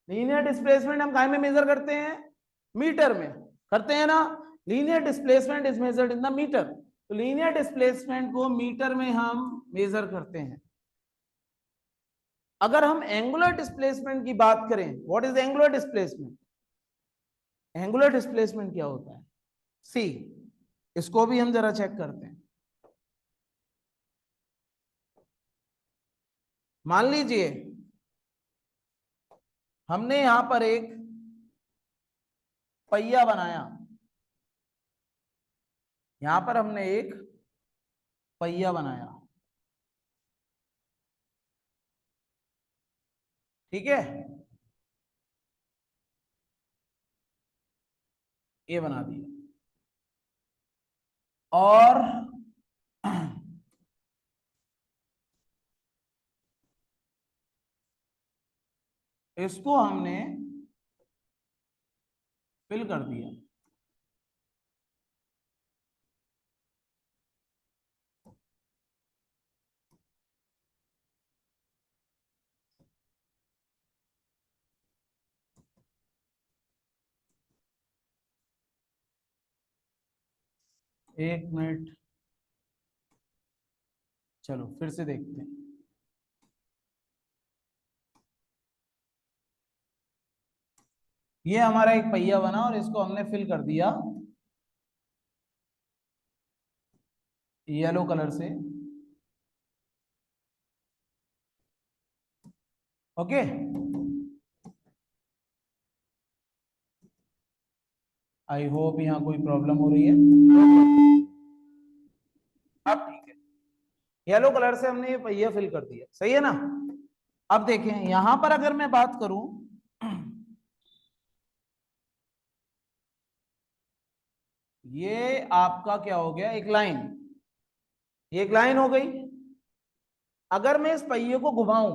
लीनियर डिस्प्लेसमेंट हम काय में मेजर करते हैं, मीटर में करते हैं ना, linear displacement is measured in the meter. तो लीनियर डिस्प्लेसमेंट को मीटर में हम मेजर करते हैं। अगर हम एंगुलर डिस्प्लेसमेंट की बात करें, what is angular displacement, angular displacement क्या होता है, सी, इसको भी हम जरा चेक करते हैं। मान लीजिए हमने यहां पर एक पहिया बनाया, यहां पर हमने एक पहिया बनाया, ठीक है, ये बना दिया। और इसको हमने फिल कर दिया। एक मिनट, चलो फिर से देखते हैं। ये हमारा एक पहिया बना और इसको हमने फिल कर दिया येलो कलर से। ओके, आई होप यहाँ कोई प्रॉब्लम हो रही है। अब ठीक है, येलो कलर से हमने ये पहिया फिल कर दिया, सही है ना। अब देखें यहां पर अगर मैं बात करूं, ये आपका क्या हो गया, एक लाइन, ये एक लाइन हो गई। अगर मैं इस पहिए को घुमाऊं,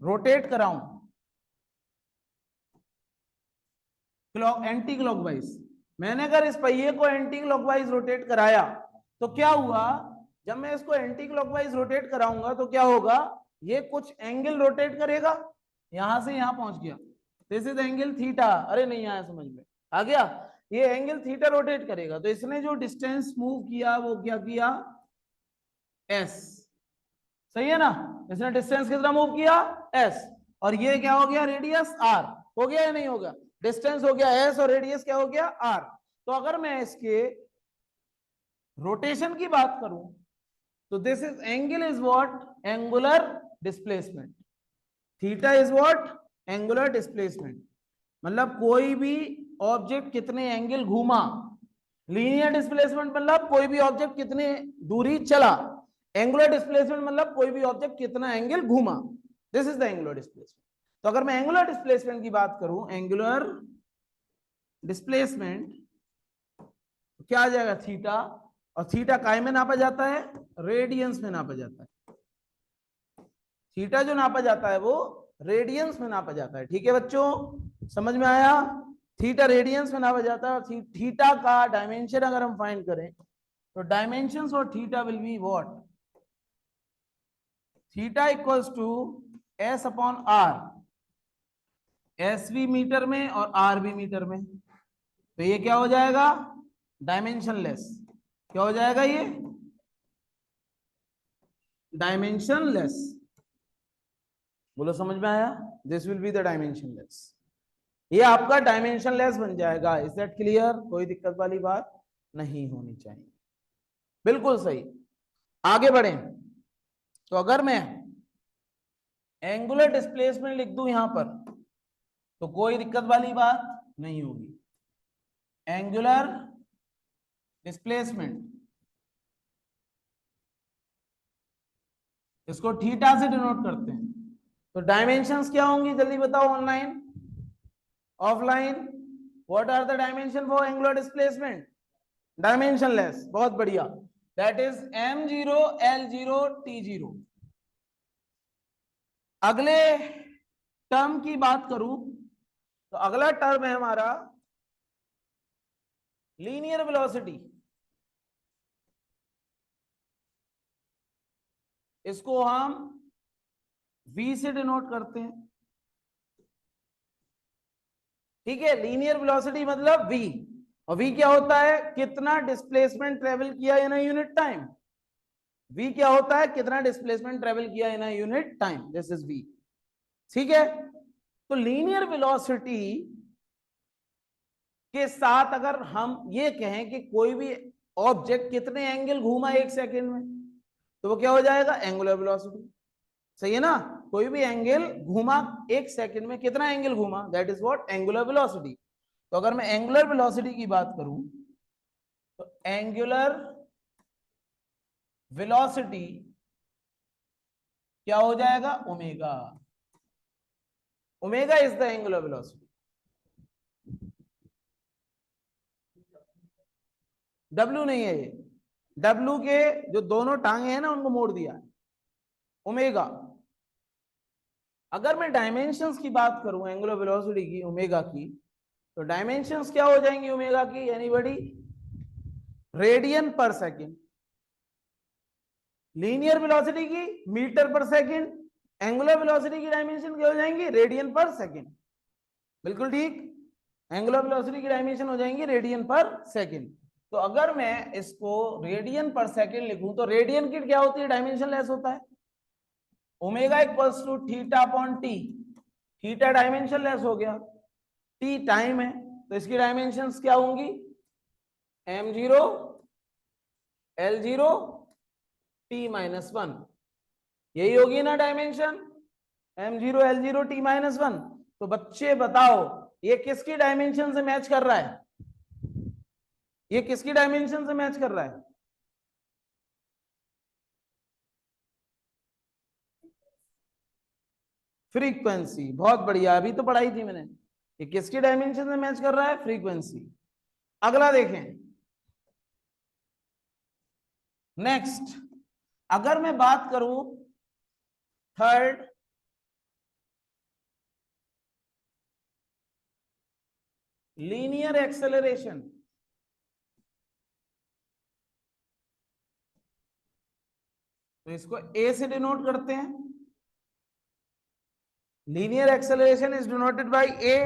रोटेट कराऊं क्लॉक एंटी क्लॉकवाइज, मैंने अगर इस पहिए को एंटी क्लॉकवाइज रोटेट कराया तो क्या हुआ, जब मैं इसको एंटी क्लॉकवाइज रोटेट कराऊंगा तो क्या होगा, ये कुछ एंगल रोटेट करेगा, यहां से यहां पहुंच गया, दिस इज एंगल थीटा। अरे नहीं आया समझ में, आ गया, ये एंगल थीटा रोटेट करेगा, तो इसने जो डिस्टेंस मूव किया वो क्या किया, एस, सही है ना। इसने डिस्टेंस कितना मूव किया, एस, और ये क्या हो गया, रेडियस आर, हो गया या नहीं होगा, डिस्टेंस हो गया एस और रेडियस क्या हो गया आर। तो अगर मैं इसके रोटेशन की बात करूं तो this is angle is what, angular displacement, theta is what, angular displacement, मतलब कोई भी ऑब्जेक्ट कितने एंगल घूमा, लीनियर डिस्प्लेसमेंट मतलब कोई भी ऑब्जेक्ट कितने दूरी चला, एंगुलर डिस्प्लेसमेंट मतलब कोई भी ऑब्जेक्ट कितना एंगल घूमा, this is the angular displacement. तो अगर मैं एंगुलर डिस्प्लेसमेंट की बात करूं, एंगुलर डिस्प्लेसमेंट तो क्या आ जाएगा, थीटा, और थीटा काय में नापा जाता है, रेडियंस में नापा जाता है, थीटा जो नापा जाता है वो रेडियंस में नापा जाता है। ठीक है बच्चों, समझ में आया, थीटा रेडियंस में नापा जाता है, और थीटा का डायमेंशन अगर हम फाइंड करें तो डायमेंशंस और theta will be what, theta equals to S upon R, S भी मीटर में और आर भी मीटर में, तो ये क्या हो जाएगा, डायमेंशनलेस, क्या हो जाएगा ये, डायमेंशनलेस, बोलो समझ में आया, this will be the dimensionless, ये आपका डायमेंशनलेस बन जाएगा। इज दैट क्लियर, कोई दिक्कत वाली बात नहीं होनी चाहिए, बिल्कुल सही। आगे बढ़े, तो अगर मैं एंगुलर डिस्प्लेसमेंट लिख दूं यहां पर तो कोई दिक्कत वाली बात नहीं होगी, एंगुलर डिस्प्लेसमेंट, इसको थीटा से डिनोट करते हैं, तो डायमेंशंस क्या होंगी जल्दी बताओ, online offline, what are the dimension for angular displacement, dimensionless, बहुत बढ़िया, that is m0 l0 t0। अगले टर्म की बात करूं तो अगला टर्म है हमारा लीनियर वेलोसिटी, इसको हम v से डिनोट करते हैं। ठीक है, लीनियर वेलोसिटी मतलब v, और v क्या होता है, कितना डिस्प्लेसमेंट ट्रेवल किया in a unit time, v क्या होता है, कितना डिस्प्लेसमेंट ट्रेवल किया in a unit time, this is v। ठीक है, तो लीनियर वेलोसिटी के साथ अगर हम ये कहें कि कोई भी ऑब्जेक्ट कितने एंगल घूमा एक सेकंड में, तो वो क्या हो जाएगा, एंगुलर वेलोसिटी, सही है ना, कोई भी एंगल घूमा एक सेकंड में, कितना एंगल घूमा, that is what, angular velocity. तो अगर मैं एंगुलर वेलोसिटी की बात करूं तो एंगुलर वेलोसिटी क्या हो जाएगा, omega, omega is the angular velocity. W नहीं है ये, डब्ल्यू के जो दोनों टांगे हैं ना उनको मोड़ दिया है, ओमेगा। अगर मैं डायमेंशंस की बात करूं एंगुलर वेलोसिटी की, ओमेगा की, तो डायमेंशंस क्या हो जाएंगी ओमेगा की, anybody? Radian per second. Linear velocity की metre per second, angular velocity की डायमेंशन क्या हो जाएंगी? Radian per second. बिल्कुल ठीक, एंगुलर वेलोसिटी की डायमेंशन हो जाएंगी रेडियन पर सेकेंड। तो अगर मैं इसको रेडियन पर सेकेंड लिखूं तो रेडियन की क्या होती है? डायमेंशन लेस होता है। Omega equals to theta upon T, theta dimensionless हो गया, टी टाइम है, तो इसकी डायमेंशंस क्या होंगी? m0 l0 t-1, यही होगी ना डायमेंशन, m0 l0 t-1। तो बच्चे बताओ ये किसकी डायमेंशन से मैच कर रहा है? ये किसकी डायमेंशन से मैच कर रहा है? फ्रीक्वेंसी। बहुत बढ़िया, अभी तो पढ़ाई थी मैंने। ये किसकी डायमेंशन से मैच कर रहा है? फ्रीक्वेंसी। अगला देखें, नेक्स्ट अगर मैं बात करूं थर्ड, लीनियर एक्सेलरेशन। तो इसको ए से डिनोट करते हैं। Linear acceleration is denoted by A,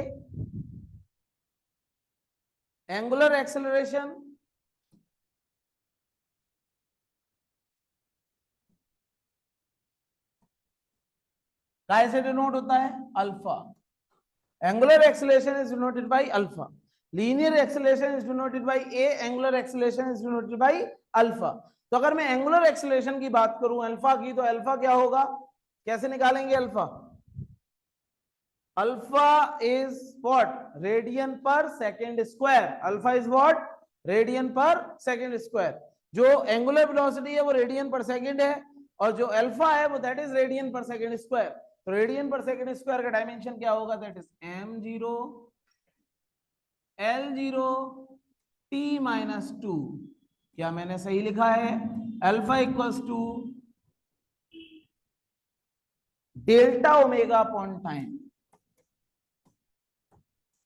angular acceleration कैसे डिनोट होता है? Alpha. Angular acceleration is denoted by alpha, linear acceleration is denoted by A, angular acceleration is denoted by alpha. तो अगर मैं एंगुलर एक्सेलरेशन की बात करूं अल्फा की, तो अल्फा क्या होगा? कैसे निकालेंगे alpha? Alpha is what? Radian per second square. Alpha is what? Radian per second square. जो एंगुलर वेलोसिटी है वो रेडियन पर सेकेंड है, और जो अल्फा है वो that is radian per second square. तो रेडियन पर सेकेंड स्क्वायर का डायमेंशन क्या होगा? That is m0 l0 t-2। क्या मैंने सही लिखा है? Alpha equals to delta omega upon time.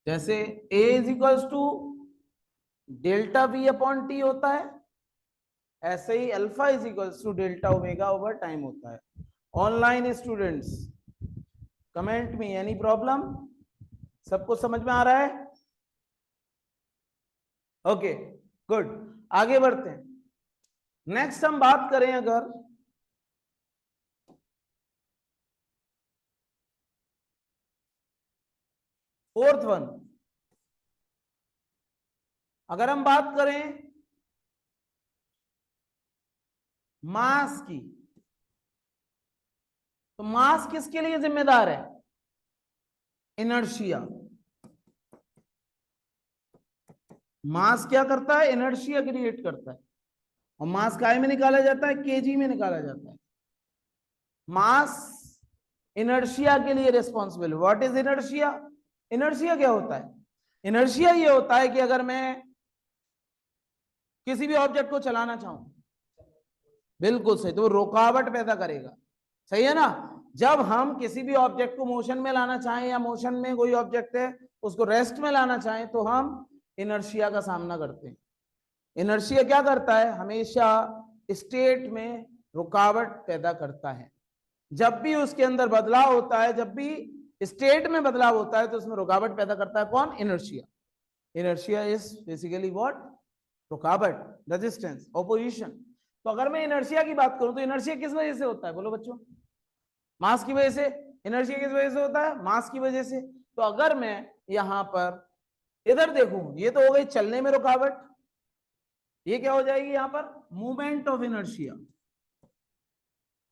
जैसे a is equals to delta V upon T होता है, ऐसे ही alpha is equals to delta omega over time होता है। Online students comment me any problem? सबको समझ में आ रहा है? ओके गुड, आगे बढ़ते हैं। नेक्स्ट हम बात करें अगर फोर्थ वन, अगर हम बात करें मास की, तो मास किसके लिए जिम्मेदार है? इनर्शिया। मास क्या करता है? इनर्शिया क्रिएट करता है। और मास काय में निकाला जाता है? केजी में निकाला जाता है। मास इनर्शिया के लिए responsible. What is inertia? Inertia क्या होता है? इनर्शिया ये होता है कि अगर मैं किसी भी ऑब्जेक्ट को चलाना चाहूं, बिल्कुल सही, तो वो रुकावट पैदा करेगा। सही है ना? जब हम किसी भी ऑब्जेक्ट को मोशन में लाना चाहें, या मोशन में कोई ऑब्जेक्ट है उसको रेस्ट में लाना चाहें, तो हम इनर्शिया का सामना करते हैं। इनर्शिया क्या करता है? हमेशा स्टेट में रुकावट पैदा करता है। जब भी उसके अंदर बदलाव होता है, जब भी स्टेट में बदलाव होता है, तो उसमें रुकावट पैदा करता है कौन? Inertia. Inertia is basically what? रुकावट, रेजिस्टेंस, ऑपोजिशन। तो अगर मैं इनर्शिया की बात करूं तो इनर्शिया किस वजह से होता है? बोलो बच्चों। मास की वजह से। इनर्शिया किस वजह से होता है? मास की वजह से। तो अगर मैं यहां पर इधर देखूं, ये तो हो गई चलने में रुकावट, ये क्या हो जाएगी यहां पर? Movement of inertia.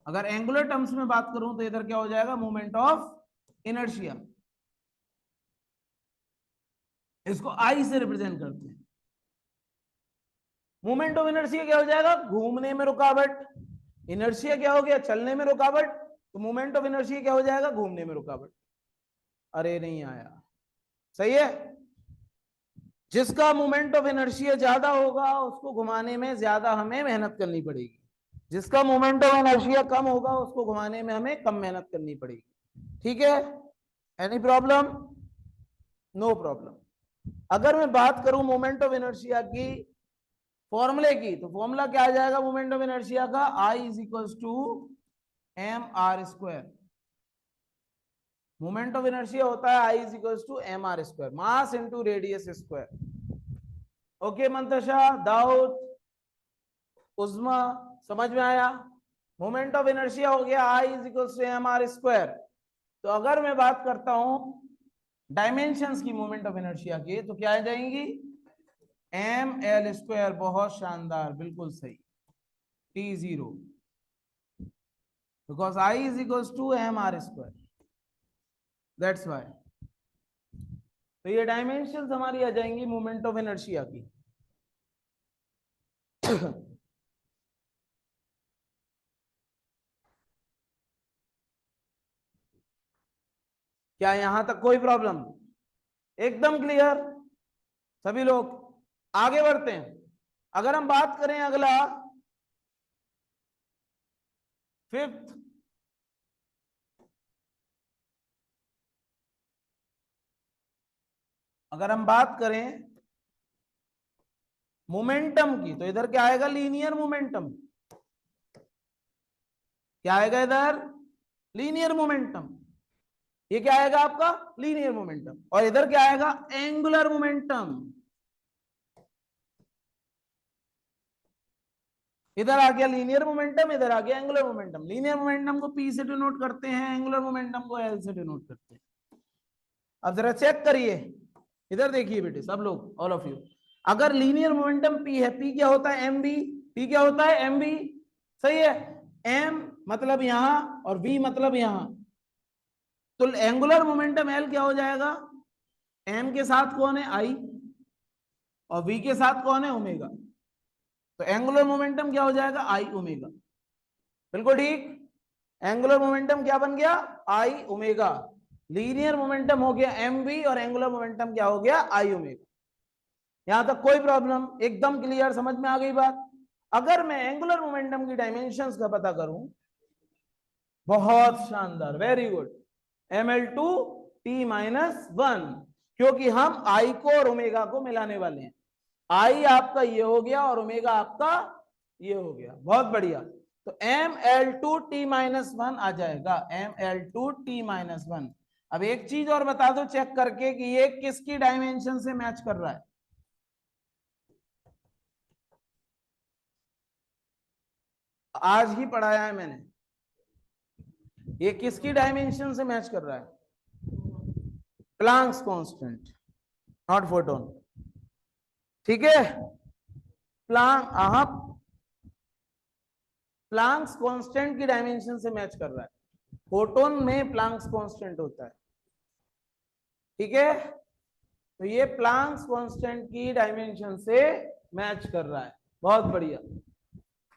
अगर एंगुलर टर्म्स में बात करूं तो इधर क्या हो जाएगा? Movement of inertia. इसको आई से रिप्रेजेंट करते हैं। मूवमेंट ऑफ इनर्शिया क्या हो जाएगा? घूमने में रुकावट। इनर्शिया क्या हो गया? चलने में रुकावट। तो मूवमेंट ऑफ इनर्शिया क्या हो जाएगा? घूमने में रुकावट। अरे नहीं आया, सही है। जिसका मोमेंट ऑफ इनर्शिया ज्यादा होगा उसको घुमाने में ज्यादा हमें मेहनत करनी पड़ेगी, जिसका मोमेंट ऑफ इनर्शिया कम होगा उसको घुमाने में हमें कम मेहनत करनी पड़ेगी। ठीक है, एनी प्रॉब्लम? No problem. अगर मैं बात करूं मोमेंट ऑफ इनर्शिया की फॉर्मूले की, तो फॉर्मूला क्या आ जाएगा मोमेंट ऑफ इनर्शिया का? I is equal to M R square. Moment of inertia होता है I is equal to M R square, mass into radius square. Okay Mantasha, Dawood, Usma, समझ में आया? मोमेंट ऑफ इनर्शिया हो गया I is equal to M R square. तो अगर मैं बात करता हूं डायमेंशंस की मोमेंट ऑफ इनर्शिया की, तो क्या आ जाएंगी? एम एल स्क्वायर, बहुत शानदार, बिल्कुल सही, T0, because I is equal to M R square, that's why. तो ये डायमेंशंस हमारी आ जाएंगी मोमेंट ऑफ इनर्शिया की। क्या यहां तक कोई प्रॉब्लम? एकदम क्लियर सभी लोग? आगे बढ़ते हैं। अगर हम बात करें अगला फिफ्थ, अगर हम बात करें मोमेंटम की, तो इधर क्या आएगा? Linear momentum. क्या आएगा इधर? Linear momentum. ये क्या आएगा आपका? Linear momentum. और इधर क्या आएगा? Angular momentum. इधर आ गया लीनियर मोमेंटम, इधर आ गया एंगुलर मोमेंटम। लीनियर मोमेंटम को P से डिनोट करते हैं, एंगुलर मोमेंटम को L से डिनोट करते हैं। अब जरा चेक करिए, इधर देखिए बेटे सब लोग, ऑल ऑफ यू। अगर लीनियर मोमेंटम P है, P क्या होता है? mv। P क्या होता है? mv, सही है। m मतलब यहां और v मतलब यहां, तो एंगुलर मोमेंटम L क्या हो जाएगा? m के साथ कौन है? I, और v के साथ कौन है? ओमेगा। तो एंगुलर मोमेंटम क्या हो जाएगा? I omega. बिल्कुल ठीक। एंगुलर मोमेंटम क्या बन गया? I omega. लीनियर मोमेंटम हो गया mv और एंगुलर मोमेंटम क्या हो गया? I omega. यहां तक कोई प्रॉब्लम? एकदम क्लियर, समझ में आ गई बात? अगर मैं एंगुलर मोमेंटम की डायमेंशंस का पता करूं, बहुत शानदार, वेरी गुड, ml2 t-1, क्योंकि हम I को और ओमेगा को मिलाने वाले हैं। I आपका ये हो गया और ओमेगा आपका ये हो गया, बहुत बढ़िया। तो ml2 t-1 आ जाएगा, ml2 t-1। अब एक चीज और बता दो चेक करके कि ये किसकी डायमेंशन से मैच कर रहा है? आज ही पढ़ाया है मैंने, ये किसकी डायमेंशन से मैच कर रहा है? Planck's constant, not photon. ठीक है, प्लांक्स कांस्टेंट की डायमेंशन से मैच कर रहा है। फोटोन में प्लांक्स कांस्टेंट होता है, ठीक है। तो ये प्लांक्स कांस्टेंट की डायमेंशन से मैच कर रहा है, बहुत बढ़िया।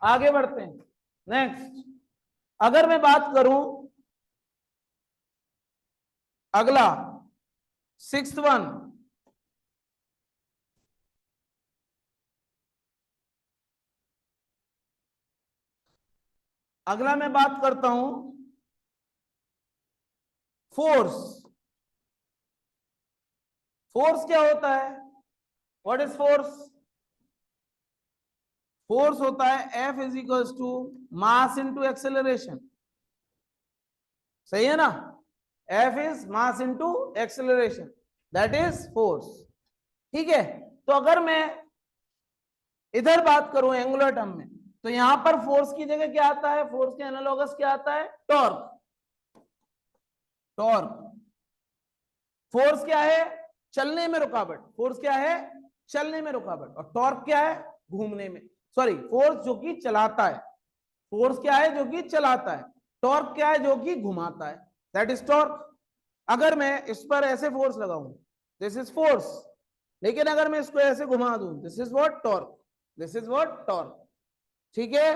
आगे बढ़ते हैं। नेक्स्ट, अगर मैं बात करूं अगला सिक्स्थ वन, अगला मैं बात करता हूं फोर्स। फोर्स क्या होता है? What is force? फोर्स होता है F is equal to mass into acceleration, सही है ना? F is mass into acceleration, that is force, ठीक है। तो अगर मैं इधर बात करूं एंगुलर टर्म में, तो यहां पर फोर्स की जगह क्या आता है? फोर्स के एनालॉगस क्या आता है? टॉर्क। टॉर्क, फोर्स क्या है? चलने में रुकावट। फोर्स क्या है? चलने में रुकावट। और टॉर्क क्या है? घूमने में, सॉरी, फोर्स जो कि चलाता है। फोर्स क्या है? जो कि चलाता है। टॉर्क क्या है? जो कि घुमाता है, दैट इज टॉर्क। अगर मैं इस पर ऐसे फोर्स लगाऊं, दिस इज फोर्स, लेकिन अगर मैं इसको ऐसे घुमा दूं, this is what? Torque. This is what? Torque, ठीक है।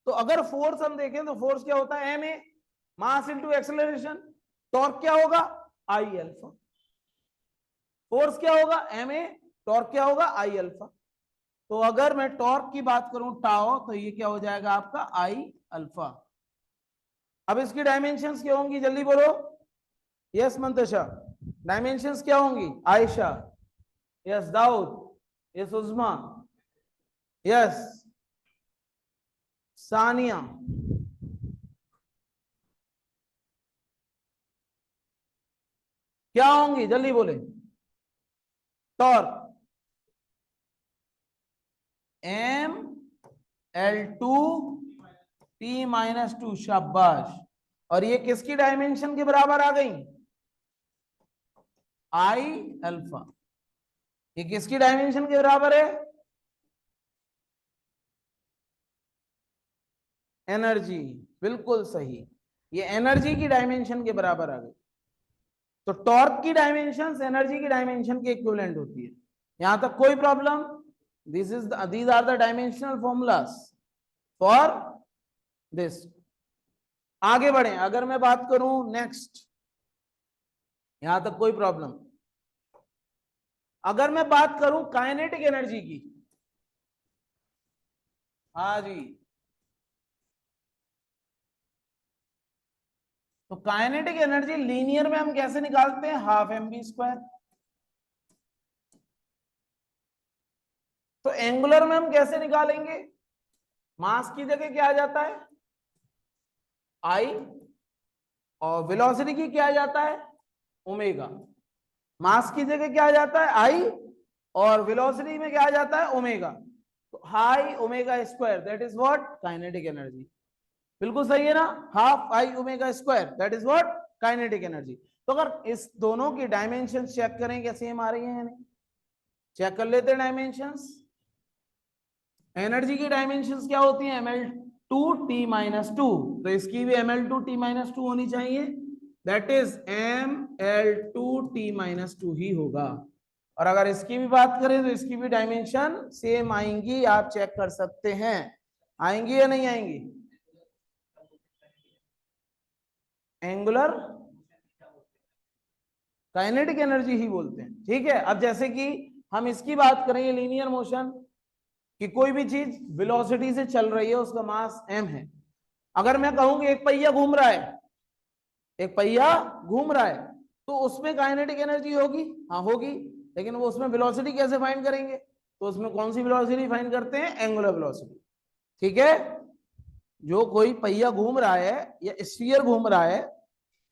तो अगर फोर्स हम देखें तो फोर्स क्या होता है? ma, मास इंटू एक्सेलरेशन। टॉर्क क्या होगा? आई अल्फा। फोर्स क्या होगा, एम ए, टॉर्क क्या होगा, आई अल्फा। तो अगर मैं टॉर्क की बात करूं टाओ, तो ये क्या हो जाएगा आपका आई अल्फा। अब इसकी डायमेंशंस क्या होंगी, जल्दी बोलो। यस मंतशा, डायमेंशंस क्या होंगी, Ayesha, yes Dawood, yes Usma, yes Sania, क्या होंगी जल्दी बोले। Torque M L two T minus two, शाबाश। और ये किसकी डायमेंशन के बराबर आ गई, आई अल्फा। ये किसकी डायमेंशन के बराबर है, एनर्जी, बिल्कुल सही, ये एनर्जी की डायमेंशन के बराबर आ गई। तो टॉर्क की डायमेंशन एनर्जी की डायमेंशन के इक्विवेलेंट होती है। यहां तक कोई problem, these are the dimensional formulas for this. आगे बढ़े, अगर मैं बात करूं नेक्स्ट, यहां तक कोई प्रॉब्लम। अगर मैं बात करूं काइनेटिक एनर्जी की, हाँ जी, तो काइनेटिक एनर्जी लीनियर में हम कैसे निकालते हैं, हाफ एम बी स्क्वायर। तो एंगुलर में हम कैसे निकालेंगे, मास की जगह क्या आ जाता है, आई, और वेलोसिटी की क्या आ जाता है, ओमेगा। मास की जगह क्या आ जाता है, आई, और वेलोसिटी में क्या आ जाता है, ओमेगा। तो high omega square, that is what, kinetic energy. बिल्कुल सही है ना, half I omega square, that is what, kinetic energy. तो अगर इस दोनों की डायमेंशन चेक करें क्या सेम आ रही है या नहीं, चेक कर लेते हैं डायमेंशंस। एनर्जी की डायमेंशंस क्या होती है, ml2t-2, तो इसकी भी ml2t-2 होनी चाहिए, दैट इज ml2t-2 ही होगा। और अगर इसकी भी बात करें तो इसकी भी डायमेंशन सेम आएंगी, आप चेक कर सकते हैं, आएंगी या नहीं आएंगी। एंगुलर काइनेटिक एनर्जी ही बोलते हैं, ठीक है। अब जैसे कि हम इसकी बात करेंगे लीनियर मोशन, कि कोई भी चीज वेलोसिटी से चल रही है, उसका मास m है। अगर मैं कहूं कि एक पहिया घूम रहा है, एक पहिया घूम रहा है, तो उसमें काइनेटिक एनर्जी होगी, हाँ होगी, लेकिन वो उसमें वेलोसिटी कैसे फाइंड करेंगे, तो उसमें कौन सी वेलोसिटी फाइंड करते हैं, एंगुलर वेलोसिटी, ठीक है। जो कोई पहिया घूम रहा है या स्फीयर घूम रहा है,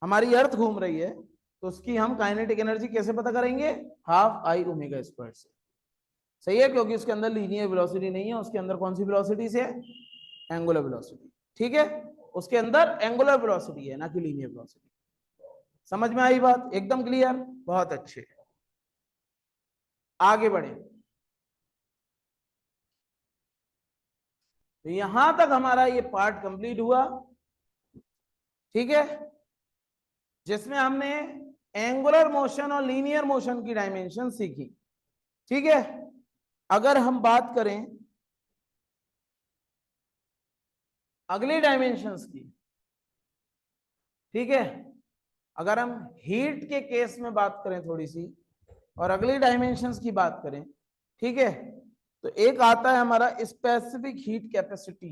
हमारी अर्थ घूम रही है, तो उसकी हम काइनेटिक एनर्जी कैसे पता करेंगे, हाफ आई ओमेगा स्क्वायर से। सही है, क्योंकि उसके अंदर लीनियर वेलोसिटी नहीं है, उसके अंदर कौन सी वेलोसिटी से, एंगुलर वेलोसिटी, ठीक है। उसके अंदर एंगुलर वेलोसिटी है, ना कि लीनियर वेलोसिटी। समझ में आई बात, एकदम क्लियर, बहुत अच्छे। आगे बढ़े, तो यहां तक हमारा ये पार्ट कंप्लीट हुआ, ठीक है, जिसमें हमने एंगुलर मोशन और लीनियर मोशन की डायमेंशन सीखी, ठीक है। अगर हम बात करें अगली डायमेंशंस की, ठीक है, अगर हम हीट के केस में बात करें थोड़ी सी, और अगली डायमेंशंस की बात करें, ठीक है, तो एक आता है हमारा स्पेसिफिक हीट कैपेसिटी।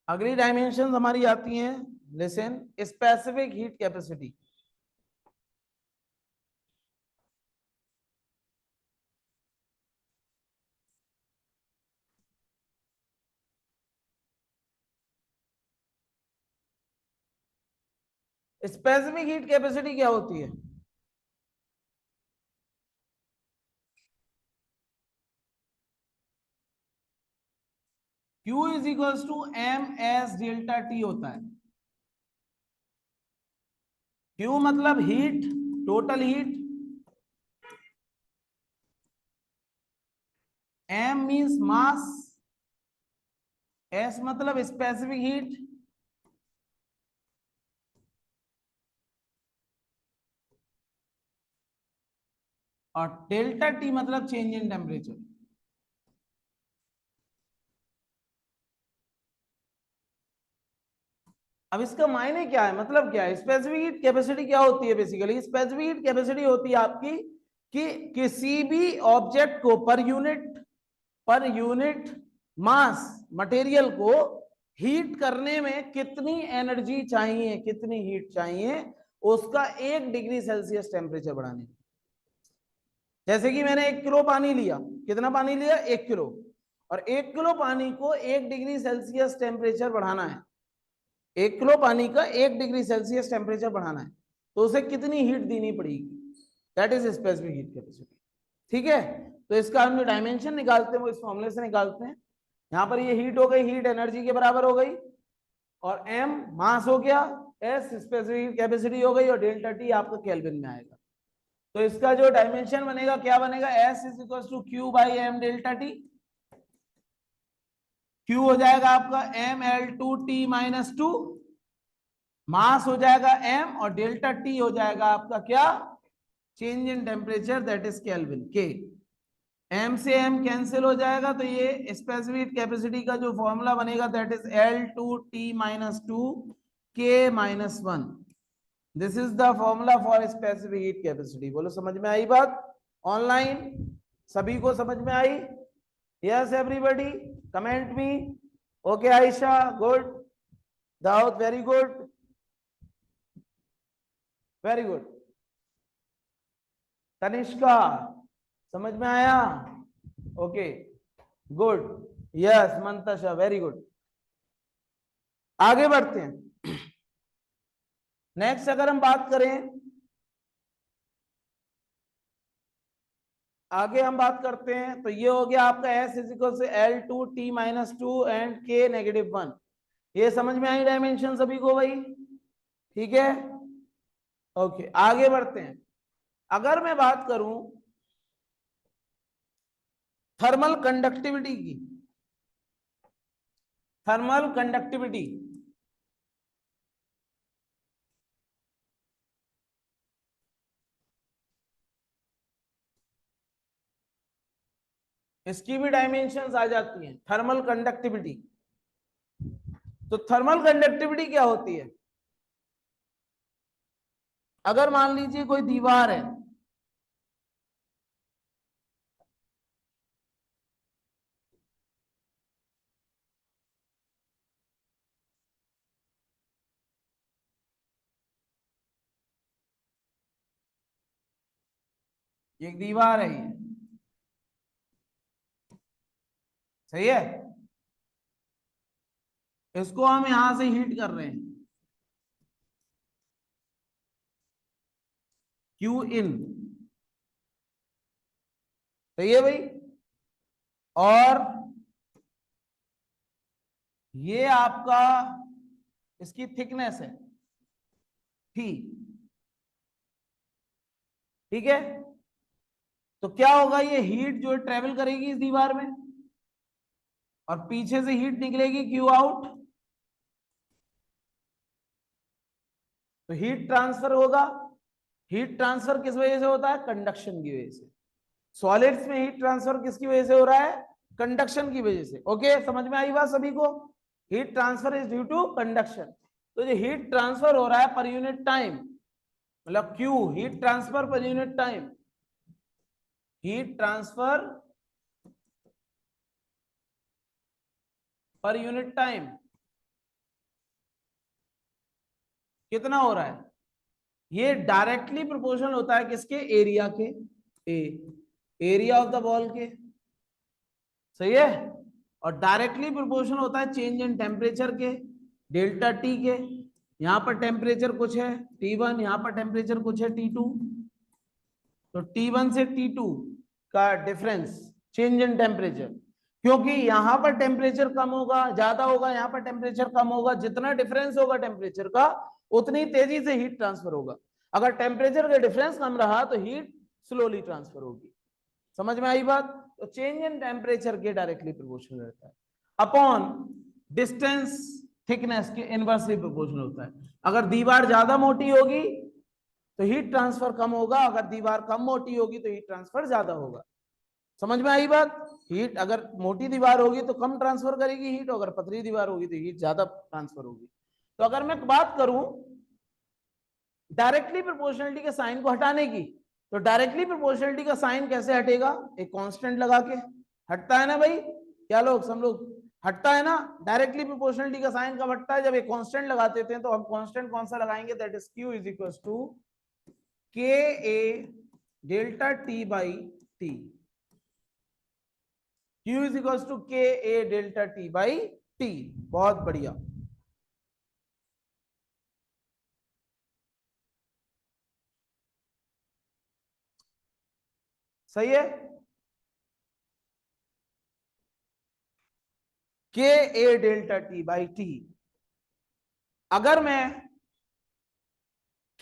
अगली डायमेंशंस हमारी आती हैं, listen, specific heat capacity. Specific heat capacity क्या होती है, Q is equals to M S delta T होता है। Q मतलब heat, total heat, M means mass, S मतलब स्पेसिफिक हीट, और डेल्टा टी मतलब चेंज इन टेम्परेचर। अब इसका मायने क्या है, मतलब क्या है? स्पेसिफिक हीट कैपेसिटी क्या होती है? बेसिकली स्पेसिफिक हीट कैपेसिटी होती है आपकी कि किसी भी ऑब्जेक्ट को पर यूनिट मास मटेरियल को हीट करने में कितनी एनर्जी चाहिए, कितनी हीट चाहिए उसका 1 डिग्री सेल्सियस टेम्परेचर बढ़ाने। जैसे कि मैंने 1 किलो पानी लिया, कितना पानी लिया? 1 किलो, और 1 किलो पानी को 1 डिग्री सेल्सियस टेम्परेचर बढ़ाना है। 1 किलो पानी का 1 डिग्री सेल्सियस टेम्परेचर बढ़ाना है, तो उसे कितनी हीट देनी पड़ेगी? That is specific heat capacity. ठीक है, तो इसका हम जो डायमेंशन निकालते हैं वो इस फॉर्मूले से निकालते हैं। यहां पर ये हीट हो गई, हीट एनर्जी के बराबर हो गई, और m मास हो गया, s स्पेसिफिक कैपेसिटी हो गई, और डेल्टा टी आपका केल्विन में आएगा। तो इसका जो डायमेंशन बनेगा क्या बनेगा? s is equal to q by M delta T. q हो जाएगा आपका ml2t माइनस 2, मास हो जाएगा m, और डेल्टा टी हो जाएगा आपका क्या? Change in temperature, that is kelvin के। m से m कैंसिल हो जाएगा, तो ये स्पेसिफिक कैपेसिटी का जो फॉर्मूला बनेगा that is L2t minus 2 K minus 1। This is the formula for specific heat capacity. बोलो समझ में आई बात? ऑनलाइन सभी को समझ में आई? Yes everybody, comment me. Okay Ayesha, good. Dawood, very good, very good. Tanishka, समझ में आया? Okay, good. Yes Mantasha, very good. आगे बढ़ते हैं। नेक्स्ट अगर हम बात करें, आगे हम बात करते हैं, तो ये हो गया आपका S इज इक्वल से L2t minus 2 and K negative 1। ये समझ में आई डायमेंशन सभी को भाई? ठीक है, ओके आगे बढ़ते हैं। अगर मैं बात करूं थर्मल कंडक्टिविटी की, थर्मल कंडक्टिविटी इसकी भी डायमेंशंस आ जाती हैं, थर्मल कंडक्टिविटी। तो थर्मल कंडक्टिविटी क्या होती है? अगर मान लीजिए कोई दीवार है, एक दीवार है, ये सही है, इसको हम यहां से हीट कर रहे हैं, क्यू इन, सही है भाई। और ये आपका इसकी थिकनेस है थी, ठीक है। तो क्या होगा, ये हीट जो ट्रेवल करेगी इस दीवार में, और पीछे से हीट निकलेगी क्यू आउट, तो हीट ट्रांसफर होगा। हीट ट्रांसफर किस वजह से होता है? कंडक्शन की वजह से। सॉलिड्स में हीट ट्रांसफर किसकी वजह से हो रहा है? कंडक्शन की वजह से। ओके, समझ में आई बात सभी को? Heat transfer is due to conduction. तो जो हीट ट्रांसफर हो रहा है पर यूनिट टाइम, मतलब Q, heat transfer per unit time, heat transfer per unit time कितना हो रहा है? ये डायरेक्टली प्रोपोर्शनल होता है किसके? एरिया के, एरिया ऑफ द बॉल के, सही है। और डायरेक्टली प्रोपोर्शनल होता है चेंज इन टेम्परेचर के, डेल्टा टी के। यहां पर टेम्परेचर कुछ है T1, यहां पर टेम्परेचर कुछ है T2, तो T1 से T2 का डिफरेंस, चेंज इन टेम्परेचर, क्योंकि यहां पर टेम्परेचर कम होगा, ज्यादा होगा, यहां पर टेम्परेचर कम होगा, जितना डिफरेंस होगा टेम्परेचर का उतनी तेजी से हीट ट्रांसफर होगा। अगर टेम्परेचर का डिफरेंस कम रहा तो हीट स्लोली ट्रांसफर होगी। समझ में आई बात? तो चेंज इन टेम्परेचर के डायरेक्टली प्रोपोर्शनल रहता है, अपॉन डिस्टेंस थिकनेस के इनवर्सली प्रोपोर्शनल होता है। अगर दीवार ज्यादा मोटी होगी तो हीट ट्रांसफर कम होगा, अगर दीवार कम मोटी होगी तो हीट ट्रांसफर ज्यादा होगा। समझ में आई बात? हीट अगर मोटी दीवार होगी तो कम ट्रांसफर करेगी हीट, अगर पतली दीवार होगी तो हीट ज्यादा ट्रांसफर होगी। तो अगर मैं बात करूं डायरेक्टली प्रोपोर्शनलिटी के साइन को हटाने की, तो डायरेक्टली प्रोपोर्शनलिटी का साइन कैसे हटेगा? एक कांस्टेंट लगा के। हटता है ना भाई, क्या लोग सब लोग, हटता है ना? डायरेक्टली प्रोपोर्शनलिटी का साइन कब हटता है? जब एक कांस्टेंट लगा देते हैं। तो हम कांस्टेंट कौन सा लगाएंगे? That is q is equal to K A delta T by T. q is equal to K A delta T by T. बहुत बढ़िया। सही है। K A delta T by T. अगर मैं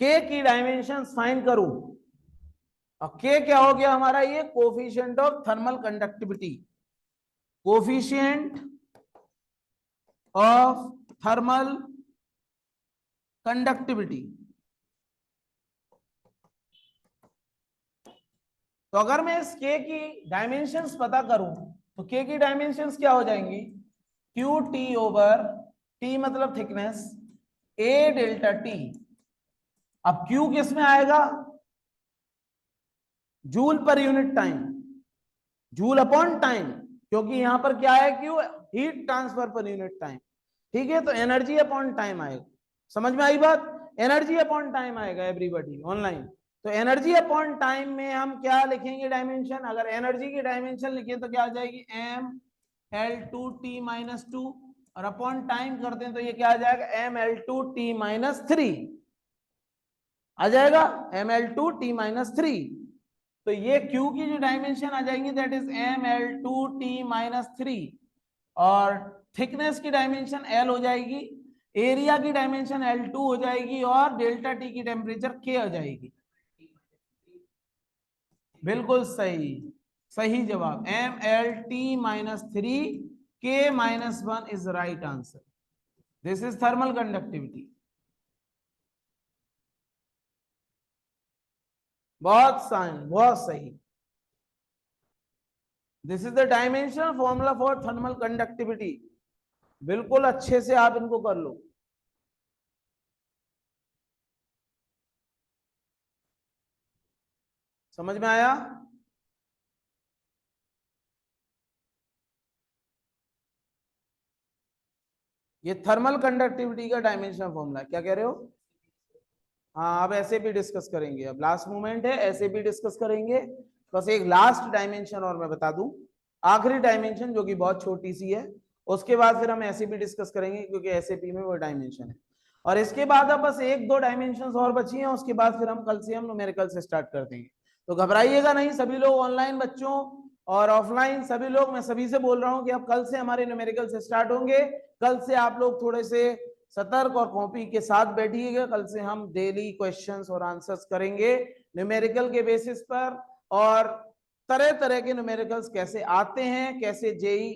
के की डायमेंशंस फाइंड करूं, और के क्या हो गया हमारा? ये coefficient of thermal conductivity. Coefficient of thermal conductivity. तो अगर मैं इस के की डायमेंशंस पता करूं, तो के की डायमेंशंस क्या हो जाएंगी? क्यू टी ओवर टी मतलब थिकनेस, ए डेल्टा टी। अब क्यू किस में आएगा? जूल पर unit time, joule upon time, क्योंकि यहां पर क्या है? Q heat transfer per unit time. ठीक है, तो एनर्जी अपॉन टाइम आएगा। समझ में आई बात? एनर्जी अपॉन टाइम आएगा एवरीबॉडी ऑनलाइन। तो एनर्जी अपॉन टाइम में हम क्या लिखेंगे डायमेंशन? अगर एनर्जी की डायमेंशन लिखे तो क्या आ जाएगी? M L two T minus two, और अपॉन टाइम करते हैं तो ये क्या आ जाएगा? M L two T minus three आ जाएगा। M L two T minus three. तो ये Q की जो डायमेंशन आ जाएंगी that is M L two T minus three, और थिकनेस की डायमेंशन L हो जाएगी, एरिया की डायमेंशन L2 हो जाएगी, और डेल्टा टी की टेम्परेचर K हो जाएगी। बिल्कुल सही, सही जवाब। M L T minus three K minus one is right answer. This is thermal conductivity. बहुत सही। This is the dimensional formula for thermal conductivity. बिल्कुल अच्छे से आप इनको कर लो। समझ में आया? ये थर्मल कंडक्टिविटी का डायमेंशनल फॉर्मूला। क्या कह रहे हो? हाँ, अब ऐसे भी डिस्कस करेंगे। अब लास्ट मोमेंट है, ऐसे भी डिस्कस करेंगे। बस एक लास्ट डायमेंशन और मैं बता दूं, आखिरी डायमेंशन जो कि बहुत छोटी सी है, उसके बाद फिर हम ऐसे भी डिस्कस करेंगे, क्योंकि एसएपी में वो डायमेंशन है। और इसके बाद अब बस एक दो डायमेंशन और बची हैं, उसके बाद फिर हम कल से हम न्यूमेरिकल से स्टार्ट कर देंगे। तो घबराइएगा नहीं सभी लोग, ऑनलाइन बच्चों और ऑफलाइन सभी लोग, मैं सभी से बोल रहा हूँ कि अब कल से हमारे न्यूमेरिकल से स्टार्ट होंगे। कल से आप लोग थोड़े से सतर्क और कॉपी के साथ बैठिएगा। कल से हम डेली क्वेश्चंस और आंसर्स करेंगे न्यूमेरिकल के बेसिस पर, और तरह तरह के न्यूमेरिकल्स कैसे आते हैं, कैसे जेई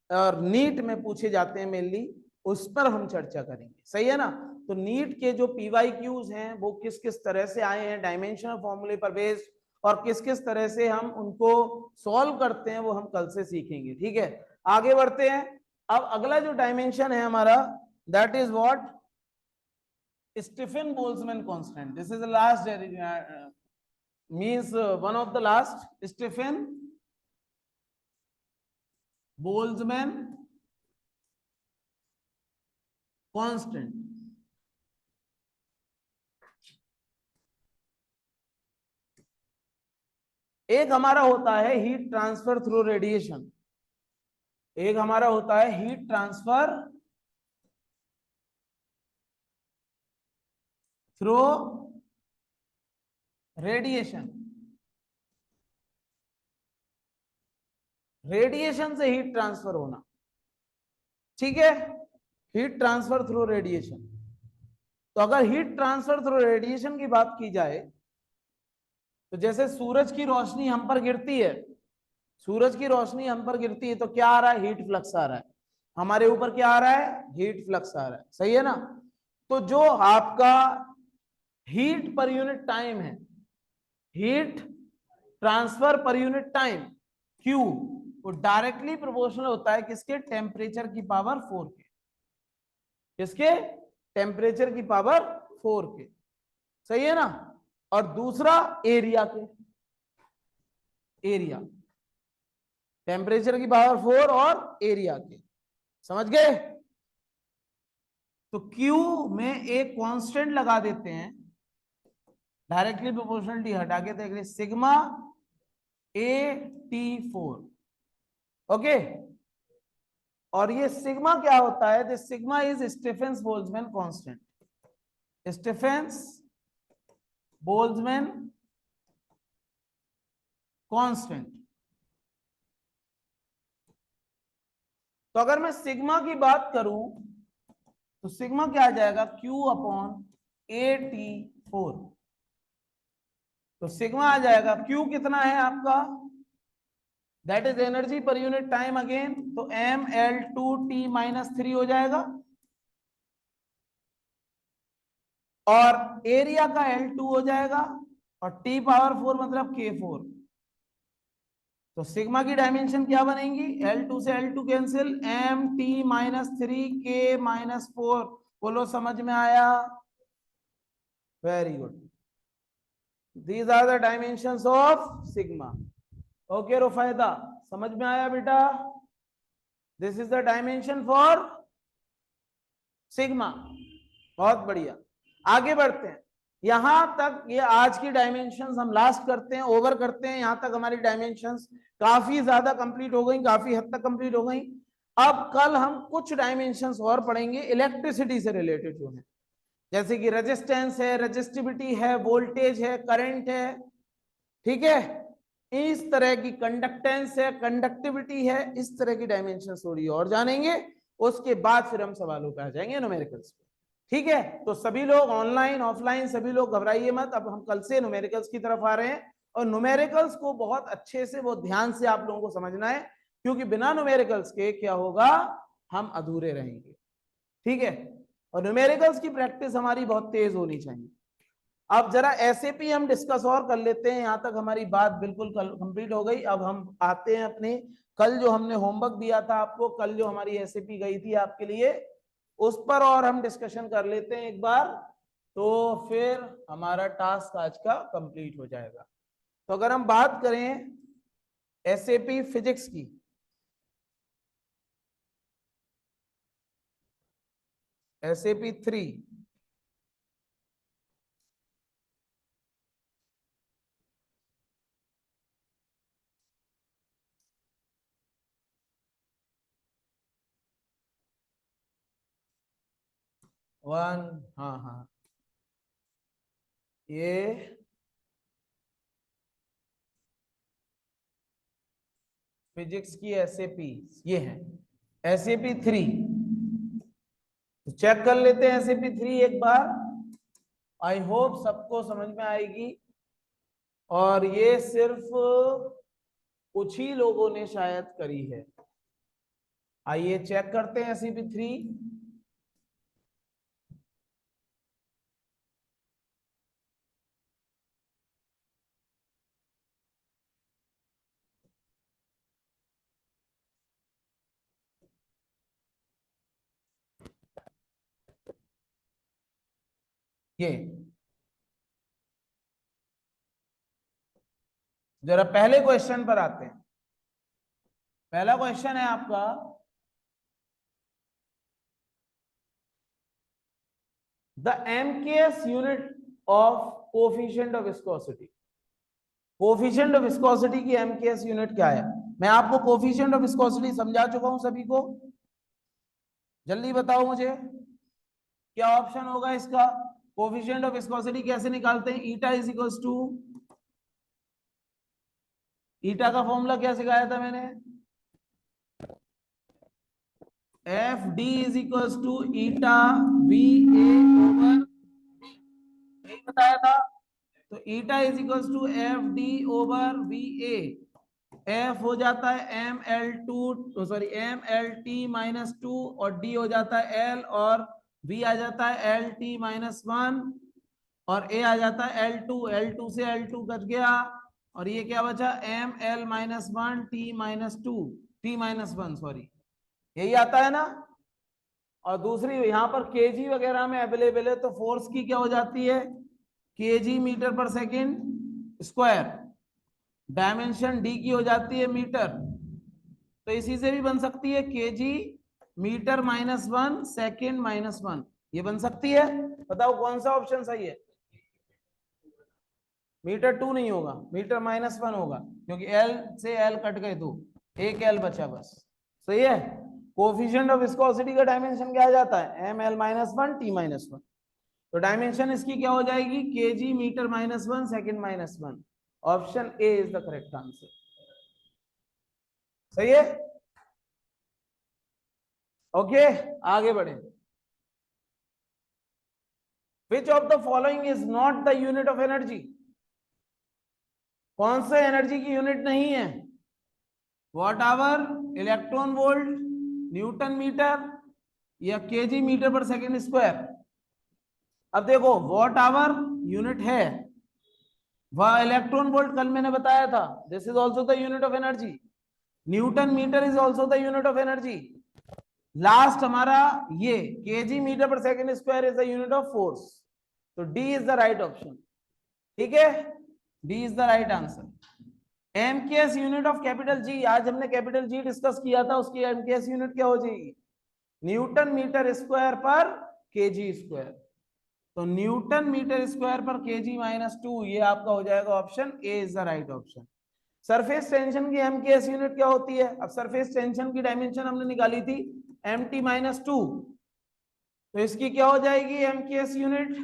और नीट में पूछे जाते हैं मेनली, उस पर हम चर्चा करेंगे। सही है ना? तो नीट के जो पीवाईक्यूज हैं वो किस किस तरह से आए हैं डायमेंशनल फॉर्मूले पर बेस्ड, और किस किस तरह से हम उनको सॉल्व करते हैं, वो हम कल से सीखेंगे। ठीक है, आगे बढ़ते हैं। अब अगला जो डायमेंशन है हमारा, that is what? Stephen Boltzmann constant. This is the last means one of the last Stephen Boltzmann constant. एक हमारा होता है हीट ट्रांसफर थ्रू रेडिएशन, एक हमारा होता है heat transfer through radiation. Radiation से हीट ट्रांसफर होना, ठीक है, हीट ट्रांसफर थ्रू रेडिएशन। तो अगर हीट ट्रांसफर थ्रू रेडिएशन की बात की जाए, तो जैसे सूरज की रोशनी हम पर गिरती है, सूरज की रोशनी हम पर गिरती है, तो क्या आ रहा है? हीट फ्लक्स आ रहा है हमारे ऊपर। क्या आ रहा है? हीट फ्लक्स आ रहा है। सही है ना? तो जो आपका हीट पर यूनिट टाइम है, heat transfer per unit time Q, वो डायरेक्टली प्रोपोर्शनल होता है किसके? टेम्परेचर की पावर 4 के। किसके? टेम्परेचर की पावर 4 के, सही है ना। और दूसरा एरिया के, एरिया टेम्परेचर की पावर 4 और एरिया के, समझ गए। तो Q में एक कांस्टेंट लगा देते हैं, डायरेक्टली प्रोपोर्शनलिटी हटा के देख रहे, सिग्मा AT4, ओके। और ये सिग्मा क्या होता है, this sigma is Stefan's Boltzmann constant, Stefan's Boltzmann constant. तो अगर मैं सिग्मा की बात करूं तो सिग्मा क्या आ जाएगा, Q अपॉन AT4। तो सिग्मा आ जाएगा, Q कितना है आपका, दैट इज एनर्जी पर यूनिट टाइम अगेन, तो mL2T-3 हो जाएगा। और एरिया का L2 हो जाएगा, और T पावर 4 मतलब K4। तो सिग्मा की डायमेंशन क्या बनेंगी, L2 से L2 कैंसिल, MT-3K-4। बोलो समझ में आया, very good. These are the dimensions of sigma. Okay Rufaida, समझ में आया बेटा, this is the dimension for sigma. बहुत बढ़िया, आगे बढ़ते हैं। यहां तक ये आज की डायमेंशंस हम लास्ट करते हैं, ओवर करते हैं। यहां तक हमारी डायमेंशंस काफी ज्यादा कंप्लीट हो गई, काफी हद तक कंप्लीट हो गई। अब कल हम कुछ डायमेंशंस और पढ़ेंगे इलेक्ट्रिसिटी से रिलेटेड जो है, जैसे कि रेजिस्टेंस है, रेजिस्टिविटी है, वोल्टेज है, करंट है, ठीक है, इस तरह की कंडक्टेंस है, कंडक्टिविटी है, इस तरह की डायमेंशन थोड़ी और जानेंगे। उसके बाद फिर हम सवालों पे आ जाएंगे, न्यूमेरिकल्स पे, ठीक है। तो सभी लोग ऑनलाइन ऑफलाइन सभी लोग घबराइए मत, अब हम कल से न्यूमेरिकल्स की तरफ आ रहे हैं। और न्यूमेरिकल्स को बहुत अच्छे से, वो ध्यान से आप लोगों को समझना है, क्योंकि बिना न्यूमेरिकल्स के क्या होगा, हम अधूरे रहेंगे, ठीक है। और न्यूमेरिकल्स की प्रैक्टिस हमारी बहुत तेज होनी चाहिए। अब जरा एसएपी हम डिस्कस और कर लेते हैं, यहां तक हमारी बात बिल्कुल कंप्लीट हो गई। अब हम आते हैं अपने, कल जो हमने होमवर्क दिया था आपको, कल जो हमारी एसएपी गई थी आपके लिए, उस पर और हम डिस्कशन कर लेते हैं एक बार, तो फिर हमारा टास्क आज का कंप्लीट हो जाएगा। तो अगर हम बात करें एसएपी फिजिक्स की, एसएपी 3, वन, हाँ हाँ, ये फिजिक्स की एसएपी ये है, एसएपी 3। तो चेक कर लेते हैं एसएपी 3 एक बार, आई होप सबको समझ में आएगी। और ये सिर्फ कुछ ही लोगों ने शायद करी है। आइए चेक करते हैं एसएपी 3। ये जरा पहले क्वेश्चन पर आते हैं। पहला क्वेश्चन है आपका, the MKS unit of coefficient of viscosity. Coefficient of viscosity की एमकेएस यूनिट क्या है? मैं आपको कोफिशिएंट ऑफ विस्कोसिटी समझा चुका हूं सभी को, जल्दी बताओ मुझे क्या ऑप्शन होगा इसका। कोफिशिएंट ऑफ विस्कोसिटी कैसे निकालते हैं? Eta is equals to, eta का फॉर्मूला क्या सिखाया था मैंने, F D is equals to eta V A over, यही बताया था। तो eta is equals to F D over V A, F हो जाता है M L two, sorry M L T minus two, और डी हो जाता है एल, और वी आ जाता है एल टी माइनस वन, और ए आ जाता है एल टू, एल टू से एल टू कट गया, और ये क्या बचा, M L minus one T minus two, T minus one, sorry, यही आता है ना। और दूसरी यहाँ पर केजी वगैरह में अवेलेबल है, तो फोर्स की क्या हो जाती है, KG metre per second square, dimension D की हो जाती है मीटर, तो इसी से भी बन सकती है केजी मीटर -1 सेकेंड -1, ये बन सकती है। बताओ कौन सा ऑप्शन सही है। मीटर 2 नहीं होगा, मीटर -1 होगा, क्योंकि एल से एल कट गए तो एक एल बचा बस। सही है। कोफिशिएंट ऑफ विस्कोसिटी का डायमेंशन क्या आ जाता है, एम एल -1 टी -1, तो डायमेंशन इसकी क्या हो जाएगी, KG meter -1 second -1। Option A is the correct answer. सही है। ओके, आगे बढ़े। Which of the following is not the unit of energy, कौन से एनर्जी की यूनिट नहीं है, watt hour, electron volt, newton meter, या KG metre per second square. अब देखो वॉट आवर यूनिट है, वह इलेक्ट्रॉन वोल्ट कल मैंने बताया था, this is also the unit of energy, newton metre is also the unit of energy, last हमारा ये KG metre per second square is the unit of force, तो D is the right option. ठीक है, D is the right answer. MKS unit of capital G, आज हमने capital G discuss किया था, उसकी एमकेएस यूनिट क्या हो जाएगी, न्यूटन मीटर स्क्वायर पर केजी स्क्वायर, तो न्यूटन मीटर स्क्वायर पर केजी -2, ये आपका हो जाएगा option A is the right option. Surface tension की एमकेएस यूनिट क्या होती है, अब सरफेस टेंशन की डायमेंशन हमने निकाली थी mt -2, तो इसकी क्या हो जाएगी MKS unit,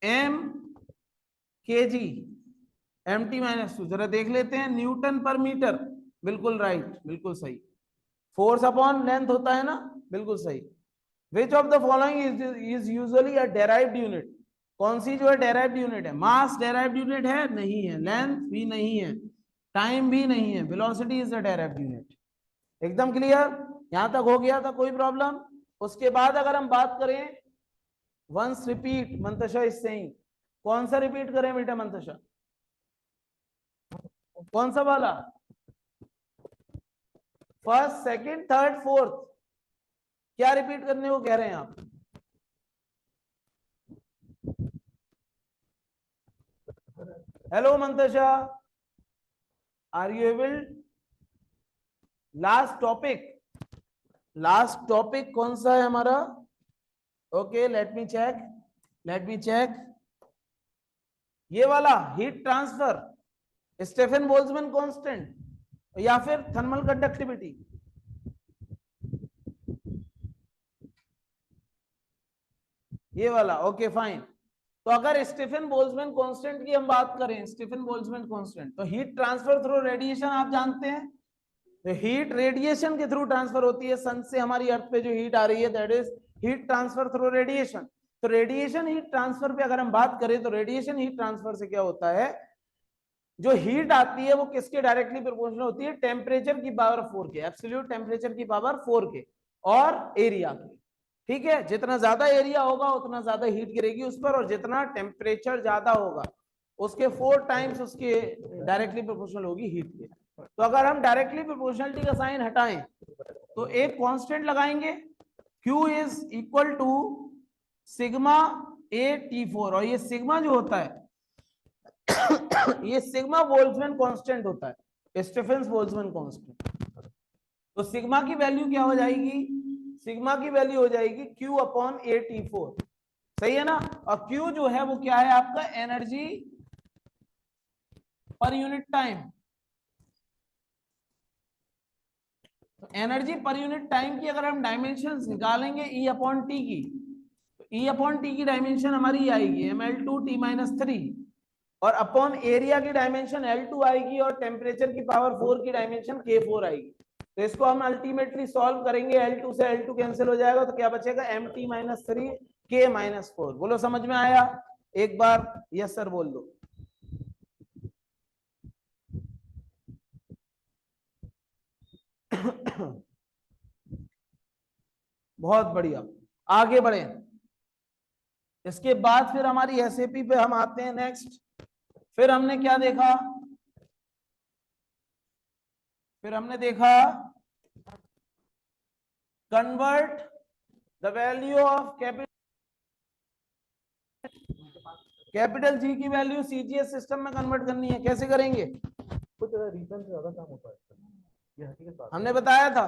M KG mt -2, जरा देख लेते हैं, न्यूटन पर मीटर, बिल्कुल राइट, बिल्कुल सही, फोर्स अपॉन लेंथ होता है ना, बिल्कुल सही। विच of the following is usually a derived unit, कौन सी जो है डेराइव्ड यूनिट है, मास डेराइव्ड यूनिट है, नहीं है, लेंथ भी नहीं है, टाइम भी नहीं है, velocity is the derived unit. एकदम क्लियर, यहां तक हो गया था, कोई प्रॉब्लम। उसके बाद अगर हम बात करें once repeat Mantasha is saying, कौन सा रिपीट करें बेटा मंतशा, कौन सा वाला, फर्स्ट सेकंड थर्ड फोर्थ, क्या रिपीट करने को कह रहे हैं आप, hello Mantasha, are you able, last topic, last topic कौन सा है हमारा, okay let me check, let me check, ये वाला heat transfer, Stefan Boltzmann constant या फिर थर्मल कंडक्टिविटी, ये वाला, ओके फाइन। तो अगर स्टीफन बोल्ट्जमैन कांस्टेंट की हम बात करें, स्टीफन बोल्ट्जमैन कांस्टेंट, तो हीट ट्रांसफर थ्रू रेडिएशन आप जानते हैं, तो हीट रेडिएशन के थ्रू ट्रांसफर होती है, सन से हमारी अर्थ पे जो हीट आ रही है that is heat transfer through radiation. तो रेडिएशन हीट ट्रांसफर पे अगर हम बात करें तो रेडिएशन हीट ट्रांसफर से क्या होता है, जो हीट आती है वो किसके डायरेक्टली प्रोपोर्शनल होती है, टेम्परेचर की पावर 4 के, एब्सोल्यूट टेम्परेचर की पावर 4 के और एरिया के। ठीक है, जितना ज्यादा एरिया होगा उतना ज्यादा हीट गिरेगी उस पर, और जितना टेम्परेचर ज्यादा होगा उसके 4 टाइम्स उसके डायरेक्टली प्रोपोर्शनल होगी हीट के। तो अगर हम डायरेक्टली प्रोपोर्शनलिटी का साइन हटाएं तो एक कांस्टेंट लगाएंगे, Q is equal to sigma A T4, और ये सिग्मा जो होता है ये सिग्मा बोल्ट्जमैन कांस्टेंट होता है, स्टीफन बोल्ट्जमैन कांस्टेंट। तो सिग्मा की वैल्यू क्या हो जाएगी, सिग्मा की वैल्यू हो जाएगी Q/A T4, सही है ना। और Q जो है वो क्या है आपका, एनर्जी पर यूनिट टाइम, तो एनर्जी पर यूनिट टाइम की अगर हम डायमेंशन निकालेंगे E/T की, तो E/T की डायमेंशन हमारी आएगी mL2T-3, और अपॉन एरिया की डायमेंशन L2 आएगी, और टेम्परेचर की पावर 4 की डायमेंशन K4 आएगी। तो इसको हम अल्टीमेटली सॉल्व करेंगे, L2 से L2 कैंसिल हो जाएगा, तो क्या बचेगा MT-3 K-4। बोलो समझ में आया, एक बार यस सर बोल दो। बहुत बढ़िया, आगे बढ़े। इसके बाद फिर हमारी एसएपी पे हम आते हैं नेक्स्ट। फिर हमने क्या देखा, फिर हमने देखा convert the value of capital G की वैल्यू सीजीएस सिस्टम में कन्वर्ट करनी है। कैसे करेंगे? कुछ रीजन से ज्यादा काम होता है, ये हकीकत बात है। हमने बताया था,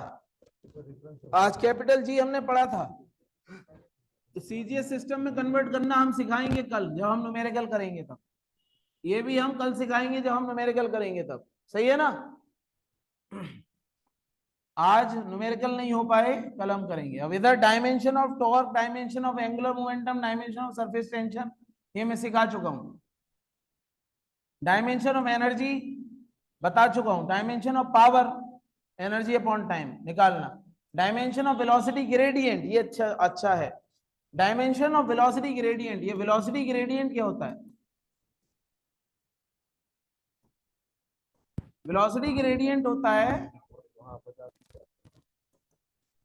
Reference से आज कैपिटल जी हमने पढ़ा था। तो सीजीएस सिस्टम में कन्वर्ट करना हम सिखाएंगे कल जब हम न्यूमेरिकल करेंगे तब। ये भी हम कल सिखाएंगे जब हम न्यूमेरिकल करेंगे तब। सही है ना? आज न्यूमेरिकल नहीं हो पाए, कल हम करेंगे। अब इधर dimension of torque, dimension of angular momentum, dimension of surface tension, ये मैं सिखा चुका हूं। डायमेंशन ऑफ एनर्जी बता चुका हूं। Dimension of power, energy upon time निकालना। डायमेंशन ऑफ वेलोसिटी ग्रेडियंट, ये अच्छा है। डायमेंशन ऑफ वेलोसिटी ग्रेडियंट, ये वेलोसिटी ग्रेडियंट क्या होता है? वेलोसिटी ग्रेडियंट होता है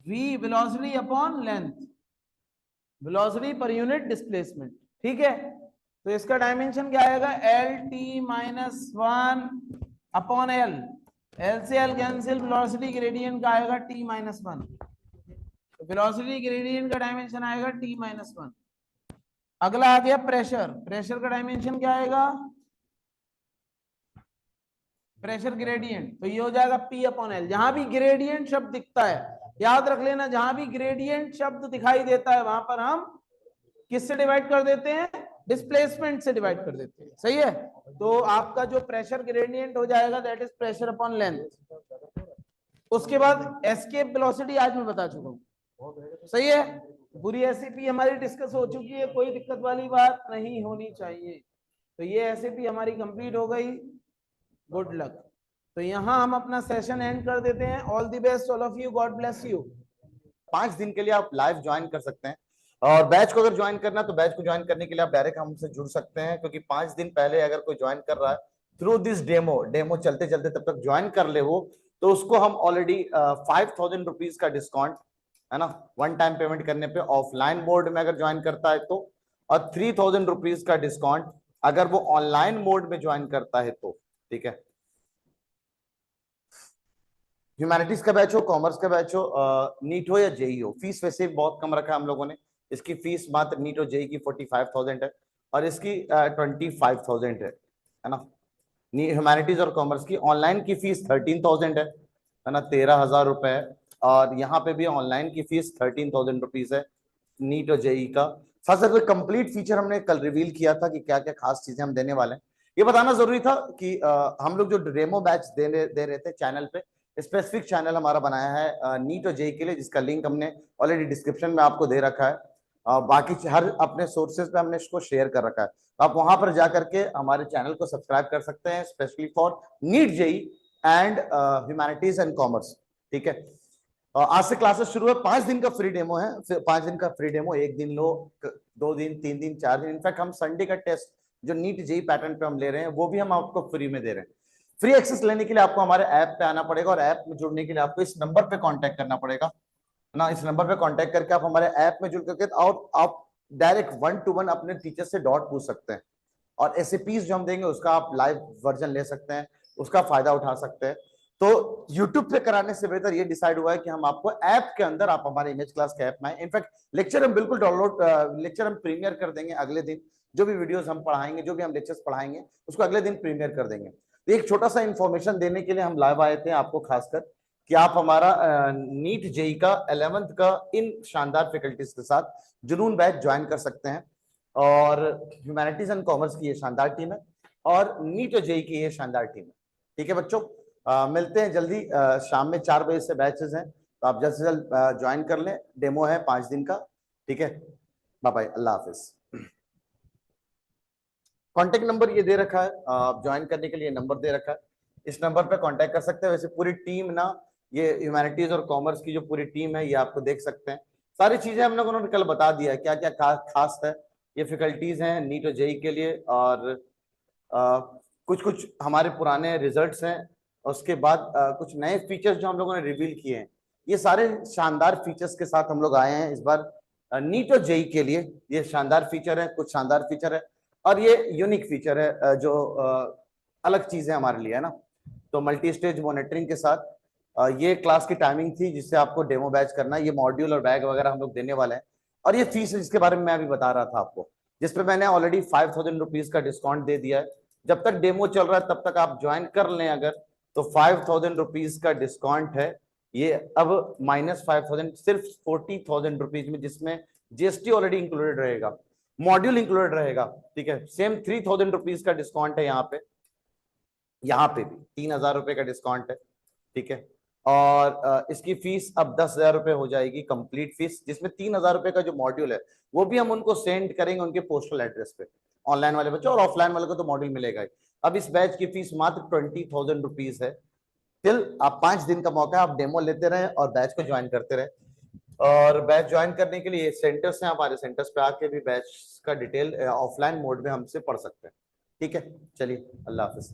v velocity upon length, velocity per unit displacement. ठीक है, तो इसका डायमेंशन क्या आएगा? L T minus 1 upon L. L से एल कैंसिल, वेलोसिटी ग्रेडियंट का आएगा टी माइनस 1। वेलोसिटी ग्रेडियंट का डायमेंशन आएगा टी माइनस 1। अगला आ गया प्रेशर। प्रेशर का डायमेंशन क्या आएगा? प्रेशर ग्रेडियंट, तो ये हो जाएगा P अपॉन एल। जहां भी ग्रेडियंट शब्द दिखता है, याद रख लेना, जहां भी ग्रेडियंट शब्द दिखाई देता है वहां पर हम किससे डिवाइड कर देते हैं? डिस्प्लेसमेंट से डिवाइड कर देते हैं। सही है? तो आपका जो प्रेशर ग्रेडियंट हो जाएगा that is pressure upon length. उसके बाद एस्केप वेलोसिटी आज मैं बता चुका हूं। सही है? पूरी एसएपी हमारी डिस्कस हो चुकी है, कोई दिक्कत वाली बात नहीं होनी चाहिए। तो ये एसएपी हमारी कंप्लीट हो गई। Good luck. तो यहाँ हम अपना सेशन एंड कर देते हैं। All the best all of you, God bless you. 5 दिन के लिए आप लाइव ज्वाइन कर सकते हैं, और बैच को अगर ज्वाइन करना तो बैच को ज्वाइन करने के लिए आप डायरेक्ट हमसे जुड़ सकते हैं, क्योंकि 5 दिन पहले अगर कोई ज्वाइन कर रहा है थ्रू दिस डेमो चलते चलते तब तक ज्वाइन कर ले वो, तो उसको हम ऑलरेडी 5000 रुपीज का डिस्काउंट है ना, वन टाइम पेमेंट करने पे ऑफलाइन मोड में अगर ज्वाइन करता है तो, और 3000 रुपीज का डिस्काउंट अगर वो ऑनलाइन मोड में ज्वाइन करता है तो। ठीक है, ह्यूमैनिटीज का बैच हो, कॉमर्स का बैच हो, नीट हो या जेई हो, फीस वैसे बहुत कम रखा है हम लोगों ने। इसकी फीस मात्र नीट और जेई की 45,000 है, और इसकी 25,000 है ना। ह्यूमैनिटीज और कॉमर्स की ऑनलाइन की फीस 13,000 है ना, 13,000 रुपए है। और यहाँ पे भी ऑनलाइन की फीस 13,000 रुपीज है नीट और जेई का। साथ साथ कंप्लीट फीचर हमने कल रिवील किया था कि क्या क्या खास चीजें हम देने वाले हैं। ये बताना जरूरी था कि हम लोग जो डेमो बैच दे रहे थे चैनल पे, स्पेसिफिक चैनल हमारा बनाया है नीट और जेई के लिए, जिसका लिंक हमने ऑलरेडी डिस्क्रिप्शन में आपको दे रखा है। बाकी हर अपने सोर्सेज पे हमने इसको शेयर कर रखा है, तो आप वहां पर जाकर के हमारे चैनल को सब्सक्राइब कर सकते हैं, specially for NEET JEE and humanities and commerce. ठीक है, आज से क्लासेस शुरू है। 5 दिन का फ्री डेमो है, 5 दिन का फ्री डेमो, 1 दिन लो, 2 दिन, 3 दिन, 4 दिन। इनफैक्ट हम संडे का टेस्ट जो नीट जेई पैटर्न पे हम ले रहे हैं वो भी हम आपको फ्री में दे रहे हैं। फ्री एक्सेस लेने के लिए आपको हमारे ऐप पे आना पड़ेगा, और ऐप में जुड़ने के लिए आपको इस नंबर पे कांटेक्ट करना पड़ेगा ना। इस नंबर पे कांटेक्ट करके आप हमारे ऐप में जुड़ करके और आप डायरेक्ट 1-to-1 अपने टीचर से डाउट पूछ सकते हैं, और एसएपीज जो हम देंगे उसका आप लाइव वर्जन ले सकते हैं, उसका फायदा उठा सकते हैं। तो YouTube पे कराने से बेहतर ये डिसाइड हुआ है कि हम आपको ऐप के अंदर, आप हमारे इमेज क्लास के ऐप में, इनफैक्ट लेक्चर हम बिल्कुल डाउनलोड, लेक्चर हम प्रीमियर कर देंगे अगले दिन। जो भी वीडियोस हम पढ़ाएंगे, जो भी हम लेक्चर्स पढ़ाएंगे, उसको अगले दिन प्रीमियर कर देंगे। तो एक छोटा सा इंफॉर्मेशन देने के लिए हम लाइव आए थे आपको, खासकर कि आप हमारा नीट जेई का 11th का इन शानदार फैकल्टीज के साथ जुनून बैच ज्वाइन कर सकते हैं। और ह्यूमैनिटीज एंड कॉमर्स की ये शानदार टीम है, और नीट और जेई की ये शानदार टीम है। ठीक है बच्चों, मिलते हैं जल्दी। शाम में 4 बजे से बैचेस हैं, तो आप जल्द से जल्द ज्वाइन कर लें। डेमो है 5 दिन का। ठीक है, बाय बाय, अल्लाह हाफिज। कांटेक्ट नंबर ये दे रखा है, आप ज्वाइन करने के लिए नंबर दे रखा है, इस नंबर पे कांटेक्ट कर सकते हैं। वैसे पूरी टीम ना, ये ह्यूमैनिटीज और कॉमर्स की जो पूरी टीम है ये आपको देख सकते हैं। सारी चीजें हम लोगों ने कल बता दिया क्या क्या खास है। ये फैकल्टीज हैं नीट और जेई के लिए, और कुछ कुछ हमारे पुराने रिजल्ट्स हैं, उसके बाद कुछ नए फीचर्स जो हम लोगों ने रिवील किए हैं। ये सारे शानदार फीचर्स के साथ हम लोग आए हैं इस बार नीट और जेई के लिए। ये शानदार फीचर है, कुछ शानदार फीचर है, और ये यूनिक फीचर है जो अलग चीज है हमारे लिए, है ना। तो मल्टी स्टेज मॉनिटरिंग के साथ ये क्लास की टाइमिंग थी जिससे आपको डेमो बैच करना है। ये मॉड्यूल और बैग वगैरह हम लोग देने वाले हैं। और ये फीस जिसके बारे में मैं अभी बता रहा था आपको, जिसपे मैंने ऑलरेडी 5000 रुपीज का डिस्काउंट दे दिया है। जब तक डेमो चल रहा है तब तक आप ज्वाइन कर लें अगर, तो 5000 रुपीज का डिस्काउंट है ये। अब -5000 सिर्फ 40,000 रुपीज में, जिसमें जीएसटी ऑलरेडी इंक्लूडेड रहेगा, मॉड्यूल इंक्लूडेड रहेगा। ठीक है, सेम 3000 रुपीज का डिस्काउंट है यहाँ पे। यहाँ पे भी 3000 रुपए का डिस्काउंट है। ठीक है, और इसकी फीस अब 10,000 रुपए हो जाएगी कंप्लीट फीस, जिसमें 3000 रुपए का जो मॉड्यूल है वो भी हम उनको सेंड करेंगे उनके पोस्टल एड्रेस पे, ऑनलाइन वाले बच्चों, और ऑफलाइन वाले को तो मॉड्यूल मिलेगा ही। अब इस बैच की फीस मात्र 20,000 रुपीज है। टिल आप 5 दिन का मौका है, आप डेमो लेते रहे और बैच को ज्वाइन करते रहे। और बैच ज्वाइन करने के लिए सेंटर्स हैं, हमारे सेंटर्स पे आके भी बैच का डिटेल ऑफलाइन मोड में हमसे पढ़ सकते हैं। ठीक है, चलिए, अल्लाह हाफिज।